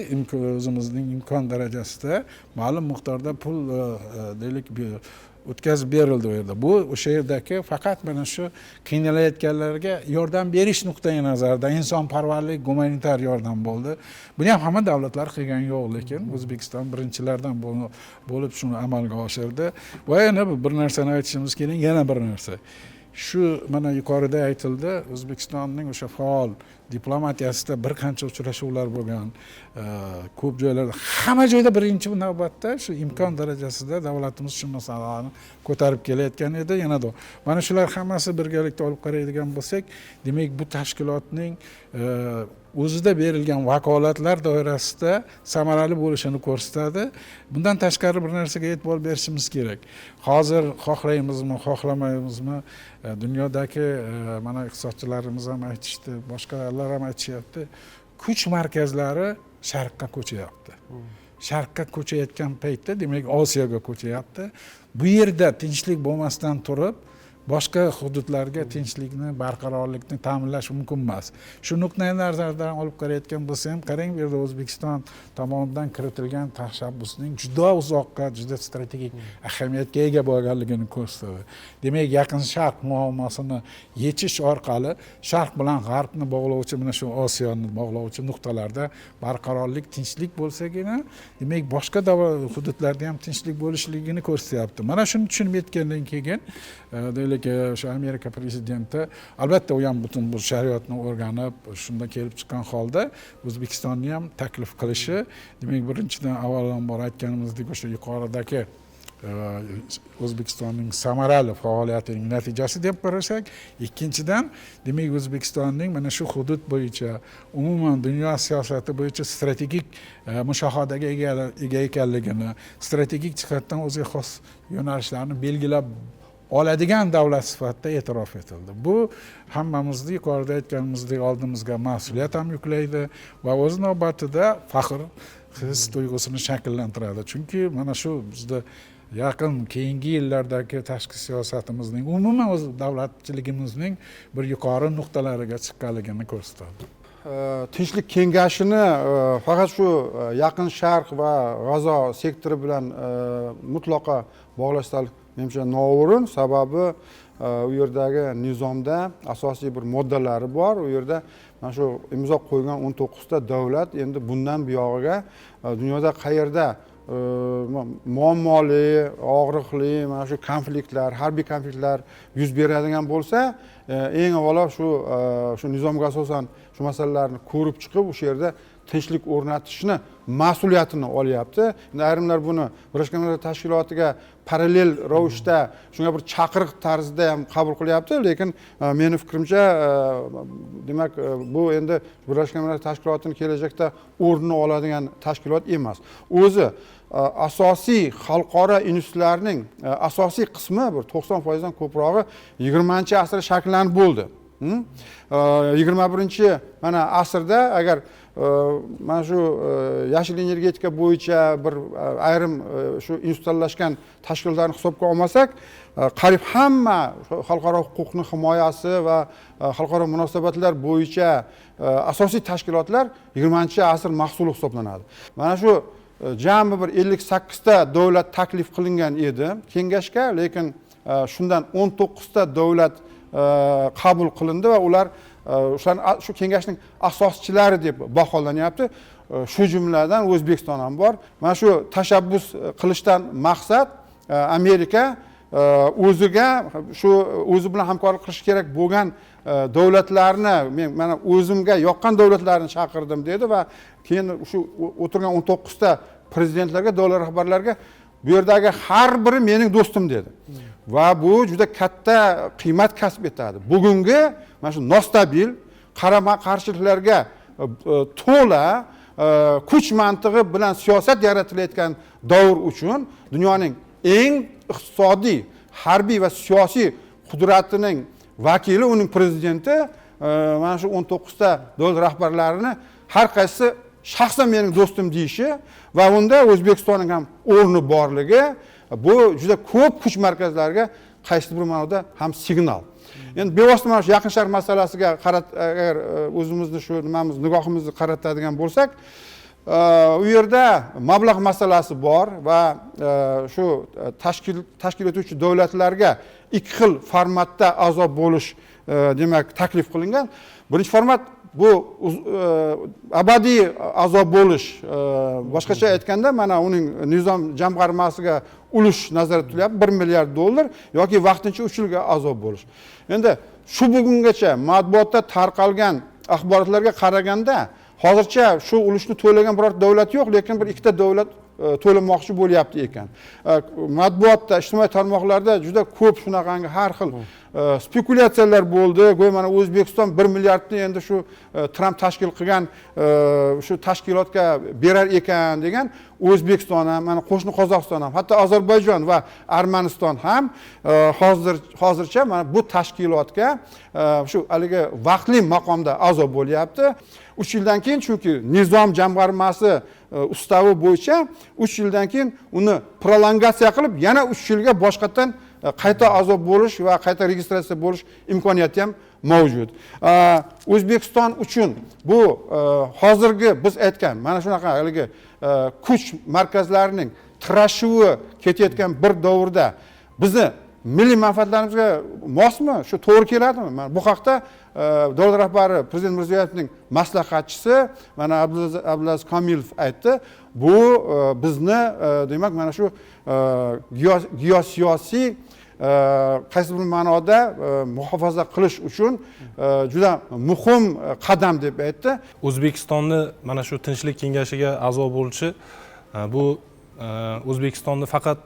o'zimizning imkon darajasida ma'lum miqdorda pul deylik o'tkazib berildi u yerda. Bu o'sha yerdagi faqat mana shu qiynalayotganlarga yordam berish nuqtai nazaridan insonparvarlik, gumanitar yordam bo'ldi. Buni ham hamma davlatlar qilgani yo'q, lekin O'zbekiston birinchilardan bo'lib shuni amalga oshirdi. Va yana bir narsani aytishimiz kerak, yana bir narsa. Shu mana yuqorida aytildi, O'zbekistonning o'sha faol diplomatiyasida bir qancha uchrashuvlar bo'lgan, ko'p joylarda, hamma joyda birinchi navbatda shu imkon darajasida davlatimiz shu masalalarni ko'tarib kelayotgan edi. Yana da mana shular hammasi birgalikda olib qaraydigan bo'lsak, demak bu tashkilotning o'zida berilgan vakolatlar doirasida samarali bo'lishini ko'rsatadi. Bundan tashqari bir narsaga e'tibor berishimiz kerak. Hozir xohlaymizmi, xohlamaymizmi, dunyodagi mana iqtisodchilarimiz ham aytishdi, boshqalar ham aytishyapti. Kuch markazlari sharqqa ko'chyapti. Sharqqa ko'chayotgan paytda, demak Osiyoga ko'chyapti. Bu yerda tinchlik bo'lmasdan turib, boshqa hududlarga tinchlikni, barqarorlikni ta'minlash mumkin emas. Shu nuqtai nazardan olib qarayotgan bo'lsam, qarang, bu yerda O'zbekiston tomonidan kiritilgan tashabbusning juda uzoqqa, juda strategik ahamiyatga ega bo'lganligini ko'rsatadi. Demak, Yaqin Sharq muammosini yechish orqali Sharq bilan G'arbni bog'lovchi, mana shu Osiyoni bog'lovchi nuqtalarda barqarorlik, tinchlik bo'lsagina, demak, boshqa hududlarda ham tinchlik bo'lishligini ko'rsatyapti. Mana shuni tushunib yetgandan keyin o'sha Amerika prezidenti albatta u ham butun bu shariatni o'rganib, shunda kelib chiqqan holda O'zbekistonni ham taklif qilishi, demak, birinchidan avvalambor aytganimizdek o'sha yuqoridagi O'zbekistonning samarali faoliyatining natijasi deb qarasak, ikkinchidan demak O'zbekistonning mana shu hudud bo'yicha, umuman dunyo siyosati bo'yicha strategik mushohadaga ega ekanligini, strategik jihatdan o'ziga xos yo'nalishlarni belgilab oladigan davlat sifatida e'tirof etildi. Bu hammamizni yuqorida aytganimizdek oldimizga mas'uliyat ham yuklaydi va o'z navbatida faxr his tuyg'usini shakllantiradi. Chunki mana shu bizda yaqin keyingi yillardagi tashqi siyosatimizning, umuman o'z davlatchiligimizning bir yuqori nuqtalariga chiqqanligini ko'rsatadi. Tinchlik kengashini faqat shu Yaqin Sharq va G'azo sektori bilan mutlaqo bog'lashdan menimcha noo'rin, sababi u yerdagi nizomda asosiy bir moddalari bor. U yerda mana shu imzo qo'ygan 19 ta davlat endi bundan buyog'iga dunyoda qayerda muammoli, og'riqli mana shu konfliktlar, harbiy konfliktlar yuz beradigan bo'lsa, eng avvalo shu nizomga asosan shu masalalarni ko'rib chiqib, o'sha yerda tinchlik o'rnatishni mas'uliyatini olyapti. Endi ayrimlar buni Birlashgan Millatlar Tashkilotiga parallel ravishda shunga bir chaqiriq tarzida ham qabul qilyapti, lekin meni fikrimcha, demak, bu endi Birlashgan Millatlar Tashkilotining kelajakda o'rnini oladigan tashkilot emas. O'zi asosiy xalqaro institutlarning asosiy qismi bir 90% dan ko'prog'i 20-asrda shakllanib bo'ldi. 21 mana asrda agar mana shu yashil energetika bo'yicha bir ayrim shu institutallashgan tashkilotlarni hisobga olmasak, qariyb hamma xalqaro huquqni himoyasi va xalqaro munosabatlar bo'yicha asosiy tashkilotlar 20-asr mahsuli hisoblanadi. Mana shu jami bir 58 ta davlat taklif qilingan edi kengashga, lekin shundan 19 ta davlat qabul qilindi va ular shu kengashning asoschilari deb baholanyapti. Shu jumladan O'zbekiston ham bor. Mana shu tashabbus qilishdan maqsad Amerika o'ziga shu o'zi bilan hamkorlik qilish kerak bo'lgan davlatlarni, men mana o'zimga yoqqan davlatlarni chaqirdim dedi va keyin shu o'tirgan 19 ta prezidentlarga, davlat rahbarlariga bu yerdagi har biri mening do'stim dedi. Va bu juda katta qiymat kasb etadi. Bugungi mana shu nostabil, qarama-qarshiliklarga to'la kuch mantig'i bilan siyosat yaratilayotgan davr uchun dunyoning eng iqtisodiy, harbiy va siyosiy qudratining vakili, uning prezidenti mana shu 19 ta davlat rahbarlarini har qaysi shaxsan mening do'stim deyishi va unda O'zbekistonning ham o'rni borligi bu juda ko'p kuch markazlariga qaysi bir ma'noda ham signal. Endi bevosita mana shu Yaqin Sharq masalasiga agar o'zimizni shu nimamiz nigohimizni qaratadigan bo'lsak, u yerda mablag' masalasi bor va shu tashkil etuvchi davlatlarga ikki xil formatda a'zo bo'lish demak taklif qilingan. Birinchi format bu abadiy a'zo bo'lish, boshqacha aytganda mana uning nizom jamg'armasiga ulush nazarda tutilyapti, 1 milliard dollar yoki vaqtincha 3 yilga a'zo bo'lish. Endi shu bugungacha matbuotda tarqalgan axborotlarga qaraganda hozircha shu ulushni to'lagan biror davlat yo'q, lekin bir ikkita davlat to'lamoqchi bo'lyapti ekan. Matbuotda, ijtimoiy tarmoqlarda juda ko'p shunaqangi har xil spekulyatsiyalar bo'ldi. Go'yo mana O'zbekiston 1 milliardni endi shu Tramp tashkil qilgan shu tashkilotga berar ekan degan. O'zbekiston ham, mana qo'shni Qozog'iston ham, hatto Ozarbayjon va Armaniston ham hozircha mana bu tashkilotga shu haligi vaqtli maqomda a'zo bo'lyapti. 3 yildan keyin chunki nizom jamg'armasi ustavi bo'yicha 3 yildan keyin uni prolongatsiya qilib yana 3 yilga boshqatdan qayta a'zo bo'lish va qayta registratsiya bo'lish imkoniyati ham mavjud. O'zbekiston uchun bu hozirgi biz aytgan mana shunaqa haligi kuch markazlarining tirashuvi ketayotgan bir davrda bizni milliy manfaatlarimizga mosmi? Shu to'g'ri keladimi? Mana bu haqda davlat rahbari Prezident Mirziyoyevning maslahatchisi mana Abdulaziz Komilov aytdi. Bu bizni demak mana shu geosiyosiy qaysi bir ma'noda muhofaza qilish uchun juda muhim qadam deb aytdi. O'zbekistonni mana shu Tinchlik kengashiga a'zo bo'lishi bu O'zbekistonni faqat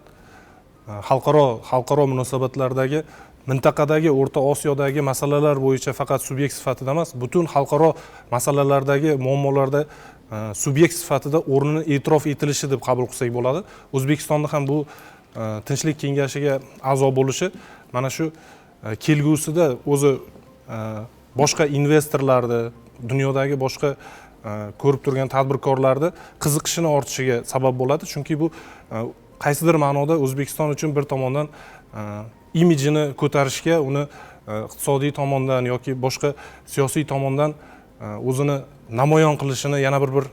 xalqaro munosabatlardagi mintaqadagi O'rta Osiyodagi masalalar bo'yicha faqat subyekt sifatida emas, butun xalqaro masalalardagi muammolarda subyekt sifatida o'rnini e'tirof etilishi deb qabul qilsak bo'ladi. O'zbekistonda ham bu Tinchlik kengashiga a'zo bo'lishi mana shu kelgusida o'zi boshqa investorlarni, dunyodagi boshqa ko'rib turgan tadbirkorlarni qiziqishini ortishiga sabab bo'ladi. Chunki bu qaysidir ma'noda O'zbekiston uchun bir tomondan imijini ko'tarishga, uni iqtisodiy tomondan yoki boshqa siyosiy tomondan o'zini namoyon qilishini yana bir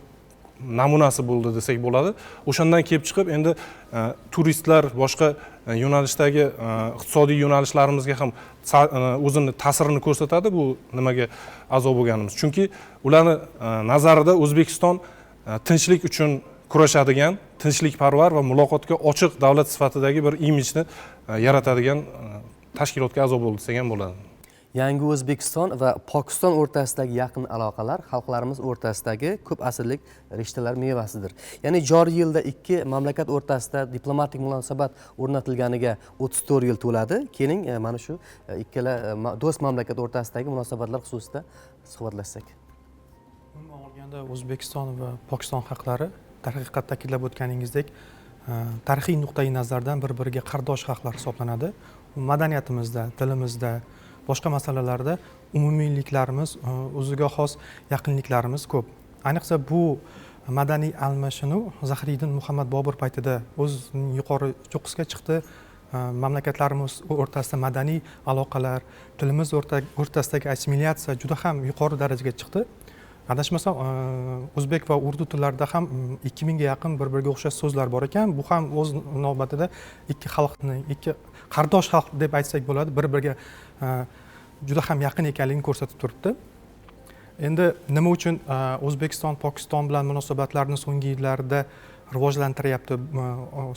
namunasi bo'ldi desak bo'ladi. O'shandan kelib chiqib endi turistlar boshqa yo'nalishdagi iqtisodiy yo'nalishlarimizga ham o'zini ta'sirini ko'rsatadi bu nimaga a'zo bo'lganimiz. Chunki ularni nazarida O'zbekiston tinchlik uchun kurashadigan, tinchlikparvar va muloqotga ochiq davlat sifatidagi bir imijni yaratadigan tashkilotga a'zo bo'ldi desak ham bo'ladi. Yangi O'zbekiston va Pokiston o'rtasidagi yaqin aloqalar xalqlarimiz o'rtasidagi ko'p asrlik rishtalar mevasidir. Ya'ni joriy yilda ikki mamlakat o'rtasida diplomatik munosabat o'rnatilganiga 34 yil to'ladi. Keling, mana shu ikkala do'st mamlakat o'rtasidagi munosabatlar xususida suhbatlashsak. Umuman olganda O'zbekiston va Pokiston xalqlari darhaqiqat ta'kidlab o'tganingizdek tarixiy nuqtai nazardan bir-biriga qardosh xalqlar hisoblanadi. Madaniyatimizda, tilimizda, boshqa masalalarda umumiyliklarimiz, o'ziga xos yaqinliklarimiz ko'p. Ayniqsa bu madaniy almashinuv Zahiriddin Muhammad Bobur paytida o'zining yuqori cho'qqisiga chiqdi. Mamlakatlarimiz o'rtasida madaniy aloqalar, tilimiz o'rtasidagi assimilyatsiya juda ham yuqori darajaga chiqdi. Adashmasam, o'zbek va urdu tillarida ham 2000 ga yaqin bir-biriga o'xshash so'zlar bor ekan. Bu ham o'z navbatida ikki xalqning, ikki qardosh xalq deb aytsak bo'ladi, bir-biriga juda ham yaqin ekanligini ko'rsatib turibdi. Endi nima uchun O'zbekiston Pokiston bilan munosabatlarni so'nggi yillarda rivojlantiryapti,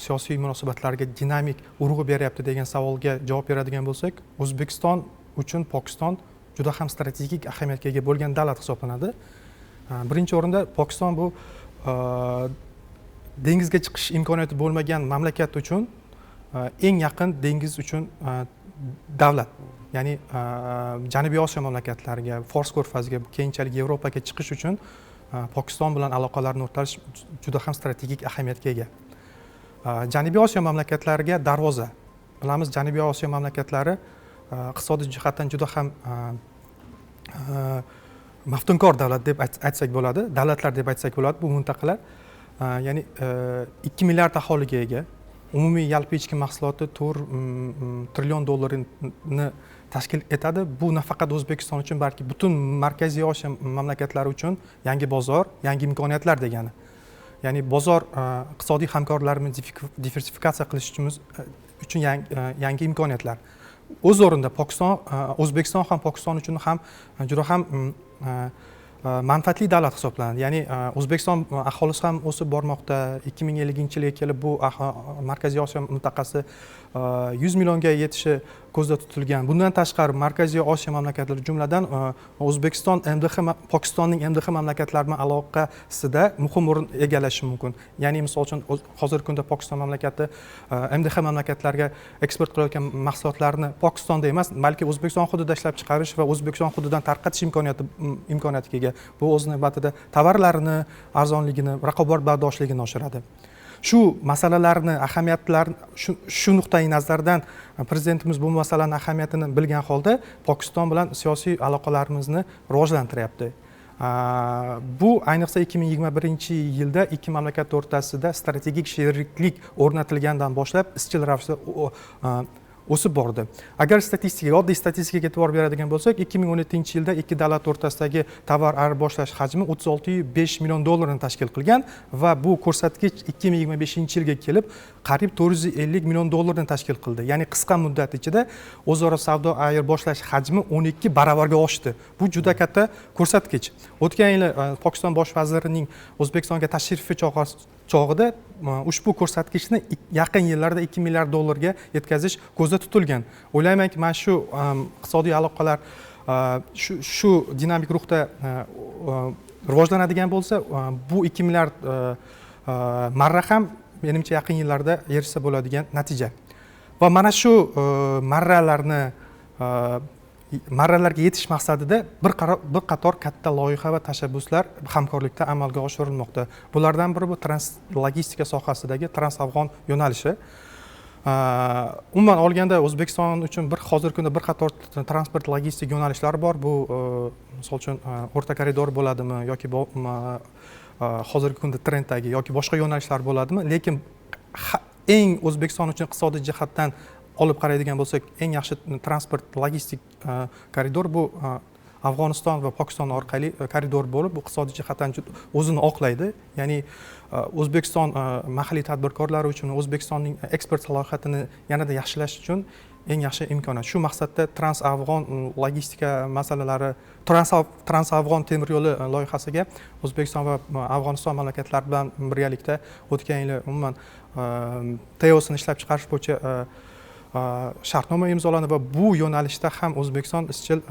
siyosiy munosabatlarga dinamik urg'u beryapti degan savolga javob beradigan bo'lsak, O'zbekiston uchun Pokiston juda ham strategik ahamiyatga ega bo'lgan davlat hisoblanadi. Birinchi o'rinda Pokiston bu dengizga chiqish imkoniyati bo'lmagan mamlakat uchun eng yaqin dengiz uchun davlat. Ya'ni Janubiy Osiyo mamlakatlariga, Fors ko'rfaziga, keyinchalik Yevropaga chiqish uchun Pokiston bilan aloqalarni o'rnatish juda ham strategik ahamiyatga ega. Janubiy Osiyo mamlakatlariga darvoza. Bilamiz, Janubiy Osiyo mamlakatlari iqtisodiy jihatdan juda ham maftunkor davlat deb aytsak bo'ladi, davlatlar deb aytsak bo'ladi bu mintaqalar. Ya'ni 2 milliard aholiga ega, umumiy yalpi ichki mahsuloti 4 trillion dollarni tashkil etadi. Bu nafaqat O'zbekiston uchun, balki butun Markaziy Osiyo mamlakatlari uchun yangi bozor, yangi imkoniyatlar degani. Ya'ni bozor iqtisodiy hamkorlarimizni diversifikatsiya qilishimiz uchun yangi imkoniyatlar. O'z o'rnida O'zbekiston ham Pokiston uchun ham juda ham manfaatli davlat hisoblanadi. Ya'ni O'zbekiston aholisi ham o'sib bormoqda. 2050-yilga kelib bu Markaziy Osiyo mintaqasi 100 millionga yetishi ko'zda tutilgan. Bundan tashqari Markaziy Osiyo mamlakatlari jumladan O'zbekiston Pokistonning MDH mamlakatlari bilan aloqasida muhim o'rin egallashi mumkin. Ya'ni misol uchun hozirgi kunda Pokiston mamlakati MDH mamlakatlarga eksport qilayotgan mahsulotlarni Pokistonda emas, balki O'zbekiston hududida ishlab chiqarish va O'zbekiston hududidan tarqatish imkoniyatiga ega. Bu o'z navbatida tovarlarini arzonligini, raqobatbardoshligini oshiradi. Shu masalalarni ahamiyatlarini shu nuqtai nazardan prezidentimiz bu masalaning ahamiyatini bilgan holda Pokiston bilan siyosiy aloqalarimizni rivojlantiryapti. Bu ayniqsa 2021-yilda ikki mamlakat o'rtasida strategik sheriklik o'rnatilgandan boshlab izchil ravishda o'sib bordi. Agar oddiy statistikaga e'tibor beradigan bo'lsak, 2017-yilda ikki davlat o'rtasidagi tovar ayirboshlash hajmi 36,5 million dollarni tashkil qilgan va bu ko'rsatkich 2025-yilga kelib qariyb 450 million dollarni tashkil qildi. Ya'ni qisqa muddat ichida o'zaro savdo ayirboshlash hajmi 12 baravarga oshdi. Bu juda katta ko'rsatkich. O'tgan yili Pokiston bosh vazirining O'zbekistonga tashrifi chog'ida ushbu ko'rsatkichni yaqin yillarda 2 milliard dollarga yetkazish ko'zda tutilgan. O'ylaymanki, mana shu iqtisodiy aloqalar shu dinamik ruhda rivojlanadigan bo'lsa, bu 2 milliard marra ham menimcha yaqin yillarda erishsa bo'ladigan natija. Va mana shu marralarga yetish maqsadida bir qator katta loyiha va tashabbuslar hamkorlikda amalga oshirilmoqda. Bulardan biri bu logistika sohasidagi Trans-Afg'on yo'nalishi. Umuman olganda O'zbekiston uchun hozirgi kunda bir qator transport logistik yo'nalishlari bor. Bu misol uchun o'rta koridor bo'ladimi yoki hozirgi kunda trenddagi yoki boshqa yo'nalishlar bo'ladimi? Lekin eng O'zbekiston uchun iqtisodiy jihatdan olib qaraydigan bo'lsak, eng yaxshi transport logistik koridor bu Afg'oniston va Pokiston orqali koridor bo'lib, bu iqtisodiy jihatdan o'zini oqlaydi. Ya'ni O'zbekiston mahalliy tadbirkorlari uchun O'zbekistonning eksport salohiyatini yanada yaxshilash uchun eng yaxshi imkoniyat. Shu maqsadda Trans-Afg'on logistika masalalari, Trans-Afg'on temir yo'li loyihasiga O'zbekiston va Afg'oniston mamlakatlari bilan birgalikda o'tgan yili umuman TOSini ishlab chiqarish bo'yicha shartnoma imzolandi va bu yo'nalishda ham O'zbekiston izchil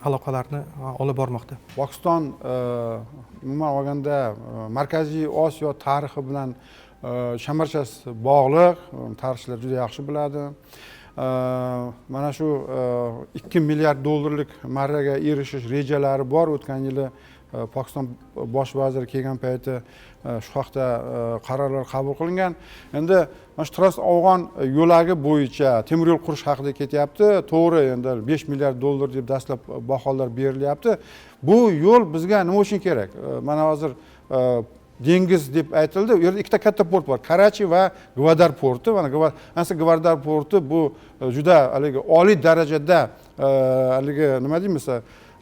aloqalarni olib bormoqda. Pokiston umuman olganda Markaziy Osiyo tarixi bilan shamarchas bog'liq, tarixchilar juda yaxshi biladi. Mana shu 2 milliard dollarlik marraga erishish rejalari bor. O'tgan yili Pokiston bosh vaziri kelgan payti shu haqda qarorlar qabul qilingan. Endi mana shu Trans-Afg'on yo'lagi bo'yicha temir yo'l qurish haqida ketyapti. To'g'ri, endi 5 milliard dollar deb dastlab baholar berilyapti. Bu yo'l bizga nima uchun kerak? Mana hozir dengiz deb aytildi. U yerda ikkita katta port bor. Karachi va Gvadar porti. Mana Gvadar porti bu juda oliy darajada nima deymiz,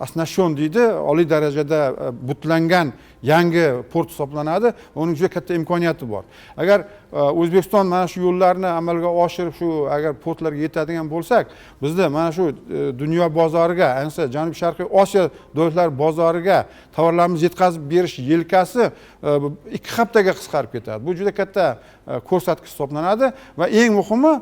asnashon deydi, oliy darajada butlangan yangi port hisoblanadi. Uning juda katta imkoniyati bor. Agar O'zbekiston mana shu yo'llarni amalga oshirib, shu agar portlarga yetadigan bo'lsak, bizda mana shu dunyo bozoriga, ayniqsa Janubiy Sharqiy Osiyo davlatlari bozoriga tovarlarimizni yetkazib berish yelkasi 2 haftaga qisqarib ketadi. Bu juda katta ko'rsatkich hisoblanadi va eng muhimi,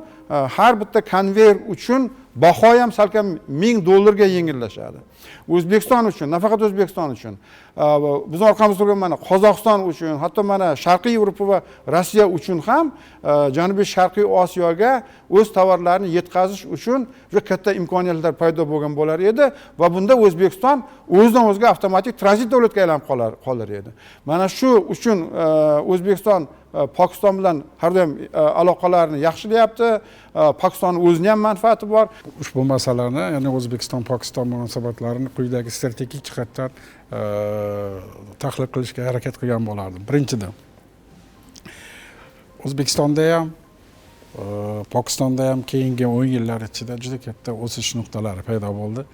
har bitta konveyer uchun baho ham salkam 1000 dollarga yengillashadi. O'zbekiston uchun, nafaqat O'zbekiston uchun, biz orqamizda turgan mana Qozog'iston uchun, hatto mana Sharqiy Yevropa va Rossiya uchun ham Janubiy Sharqiy Osiyoga o'z tovarlarini yetkazish uchun juda katta imkoniyatlar paydo bo'lgan bo'lar edi va bunda O'zbekiston o'zidan o'ziga avtomatik tranzit davlatga aylanib qolar edi. Mana shu uchun O'zbekiston Pokiston bilan har doim aloqalarni yaxshilayapti. Pokistonning o'zining ham manfaati bor. Ushbu masalani, ya'ni O'zbekiston-Pokiston munosabatlarini quyidagi strategik jihatdan tahlil qilishga harakat qilgan bo'lardim. Birinchidan, O'zbekistonda ham, Pokistonda ham keyingi 10 yillar ichida juda katta o'sish nuqtalari paydo bo'ldi.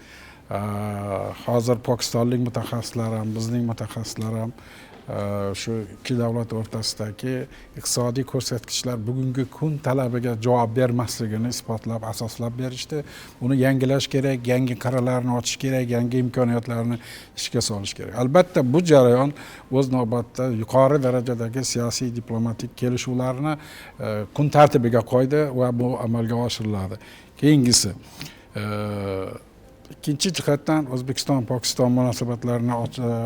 Hozir pokistonlik mutaxassislar ham, bizning mutaxassislar ham shu ikki davlat o'rtasidagi iqtisodiy ko'rsatkichlar bugungi kun talabiga javob bermasligini isbotlab, asoslab berishdi. Buni yangilash kerak, yangi qirralarni ochish kerak, yangi imkoniyatlarni ishga solish kerak. Albatta bu jarayon o'z navbatida yuqori darajadagi siyosiy diplomatik kelishuvlarni kun tartibiga qo'ydi va bu amalga oshiriladi. Keyingisi, ikkinchi jihatdan O'zbekiston-Pokiston munosabatlarini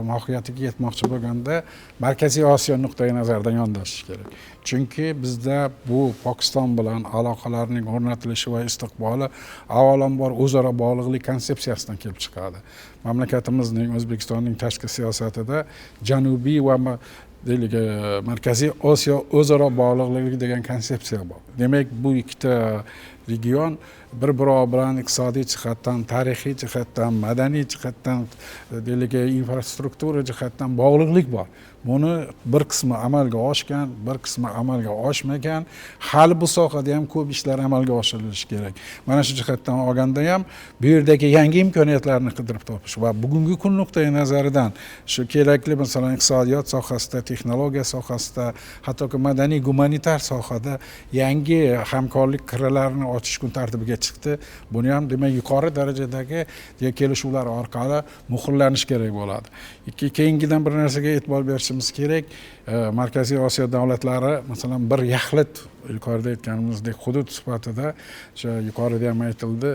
mohiyatiga yetmoqchi bo'lganda Markaziy Osiyo nuqtai nazaridan yondashish kerak. Chunki bizda bu Pokiston bilan aloqalarning o'rnatilishi va istiqboli avvalambor o'zaro bog'liqlik konsepsiyasidan kelib chiqadi. Mamlakatimizning, O'zbekistonning tashqi siyosatida janubiy va Markaziy Osiyo o'zaro bog'liqligi degan konsepsiya bor. Demak, bu ikkita region bir-biri bilan iqtisodiy jihatdan, tarixiy jihatdan, madaniy jihatdan, infrastruktura jihatdan bog'liqlik bor. Buni bir qismi amalga oshgan, bir qismi amalga oshmagan. Hali bu sohada ham ko'p ishlar amalga oshirilishi kerak. Mana shu jihatdan olganda ham bu yerdagi yangi imkoniyatlarni qidirib topish va bugungi kun nuqtai nazaridan shu kerakli, masalan, iqtisodiyot sohasida, texnologiya sohasida, hattoki madaniy gumanitar sohada yangi hamkorlik qirralarini ochish kun tartibiga chiqdi. Buni ham demak yuqori darajadagi kelishuvlar orqali muhrlanish kerak bo'ladi. Keyingidan bir narsaga e'tibor berishimiz kerak. Markaziy Osiyo davlatlari masalan bir yaxlit yuqorida aytganimizdek hudud sifatida o'sha yuqorida ham aytildi,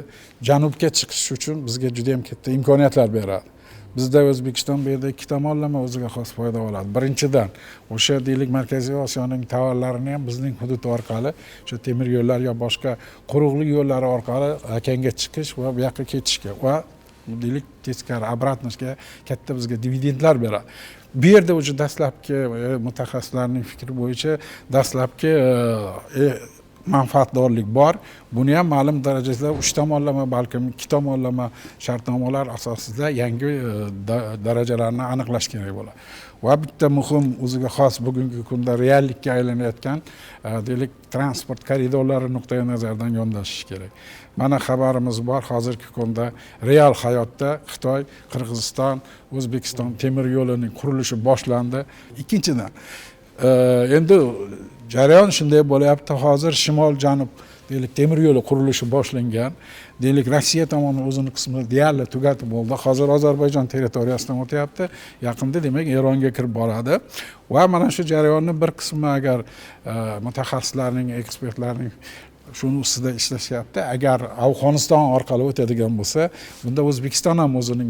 janubga chiqish uchun bizga juda ham katta imkoniyatlar beradi. Bizda O'zbekiston bu yerda ikki tomonlama o'ziga xos foyda oladi. Birinchidan, o'sha Markaziy Osiyoning tovarlarini ham bizning hudud orqali, o'sha temir yo'llar yo boshqa quruqlik yo'llari orqali Akanga chiqish va bu yoqqa ketishga va teskari obratnoga katta bizga dividendlar beradi. Bu yerda o'sha dastlabki mutaxassislarning fikri bo'yicha dastlabki manfaatdorlik bor. Buni ham ma'lum darajada 3 tomonlama, balkim 2 tomonlama shartnomalar asosida yangi darajalarni aniqlash kerak bo'ladi. Va bitta muhim o'ziga xos bugungi kunda reallikka aylanayotgan transport koridorlari nuqtai nazaridan yondashish kerak. Mana xabarimiz bor, hozirgi kunda real hayotda Xitoy, Qirg'iziston, O'zbekiston temir yo'lining qurilishi boshlandi. Ikkinchidan, endi jarayon shunday bo'lyapti, hozir shimol-janub temir yo'li qurilishi boshlangan. Rossiya tomoni o'zining qismini deyarli tugatib bo'ldi. Hozir Ozarbayjon territoriyasidan o'tyapti. Yaqinda demak Eronga kirib boradi. Va mana shu jarayonning bir qismi agar mutaxassislarning, ekspertlarning shuni ustida ishlashyapti. Agar Afg'oniston orqali o'tadigan bo'lsa, bunda O'zbekiston ham o'zining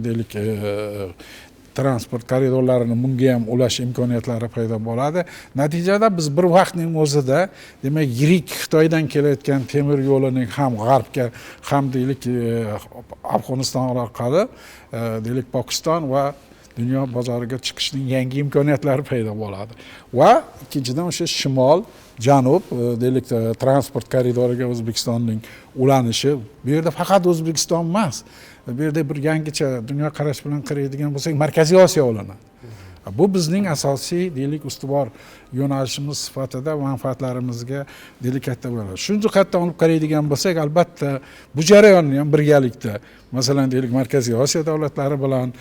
transport koridorlarini bunga ham ulash imkoniyatlari paydo bo'ladi. Natijada biz bir vaqtning o'zida demak yirik Xitoydan kelayotgan temir yo'lining ham g'arbga, ham Afg'oniston orqali Pokiston va dunyo bozoriga chiqishning yangi imkoniyatlari paydo bo'ladi. Va ikkinchidan o'sha shimol, janub transport koridoriga O'zbekistonning ulanishi, bu yerda faqat O'zbekiston emas, bu yerda bir yangicha dunyo qarash bilan qaraydigan bo'lsak, Markaziy Osiyo ulanadi. Bu bizning asosiy ustuvor yo'nalishimiz sifatida manfaatlarimizga katta bo'ladi. Shu jihatdan olib qaraydigan bo'lsak, albatta bu jarayonni ham birgalikda, masalan Markaziy Osiyo davlatlari bilan,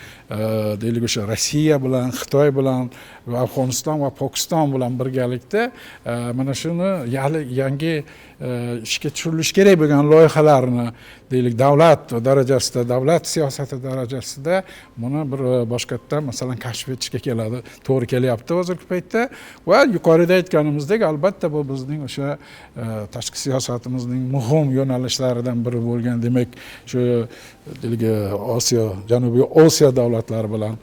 o'sha Rossiya bilan, Xitoy bilan, Afg'oniston va Pokiston bilan birgalikda mana shuni yangi ishga tushirilishi kerak bo'lgan loyihalarni deylik davlat darajasida, davlat siyosati darajasida buni bir boshqatdan masalan kashf etishga keladi, to'g'ri kelyapti hozirgi paytda. Va yuqorida aytganimizdek, albatta bu bizning o'sha tashqi siyosatimizning muhim yo'nalishlaridan biri bo'lgan, demak shu deylik Osiyo, Janubiy Osiyo davlatlari bilan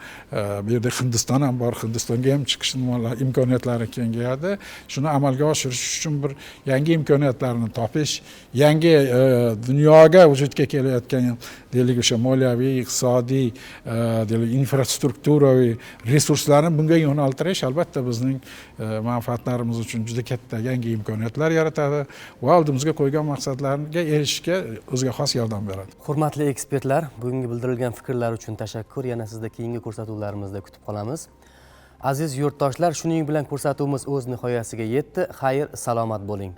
bu yerda Hindiston ham bor, Hindistonga ham chiqish imkoniyatlari kengayadi. Shuni amalga oshirish uchun bir yangi imkoniyatlarni topish, yangi dunyoga vujudga kelayotgan deylik o'sha moliyaviy, iqtisodiy, deylik infrastrukturaviy resurslarni bunga yo'naltirish albatta bizning manfaatlarimiz uchun juda katta yangi imkoniyatlar yaratadi va oldimizga qo'ygan maqsadlarga erishishga o'ziga xos yordam beradi. Hurmatli ekspertlar, bugungi bildirilgan fikrlar uchun tashakkur. Yana sizni keyingi ko'rsatuvlarimizda kutib qolamiz. Aziz yurtdoshlar, shuning bilan ko'rsatuvimiz o'z nihoyasiga yetdi. Xayr, salomat bo'ling.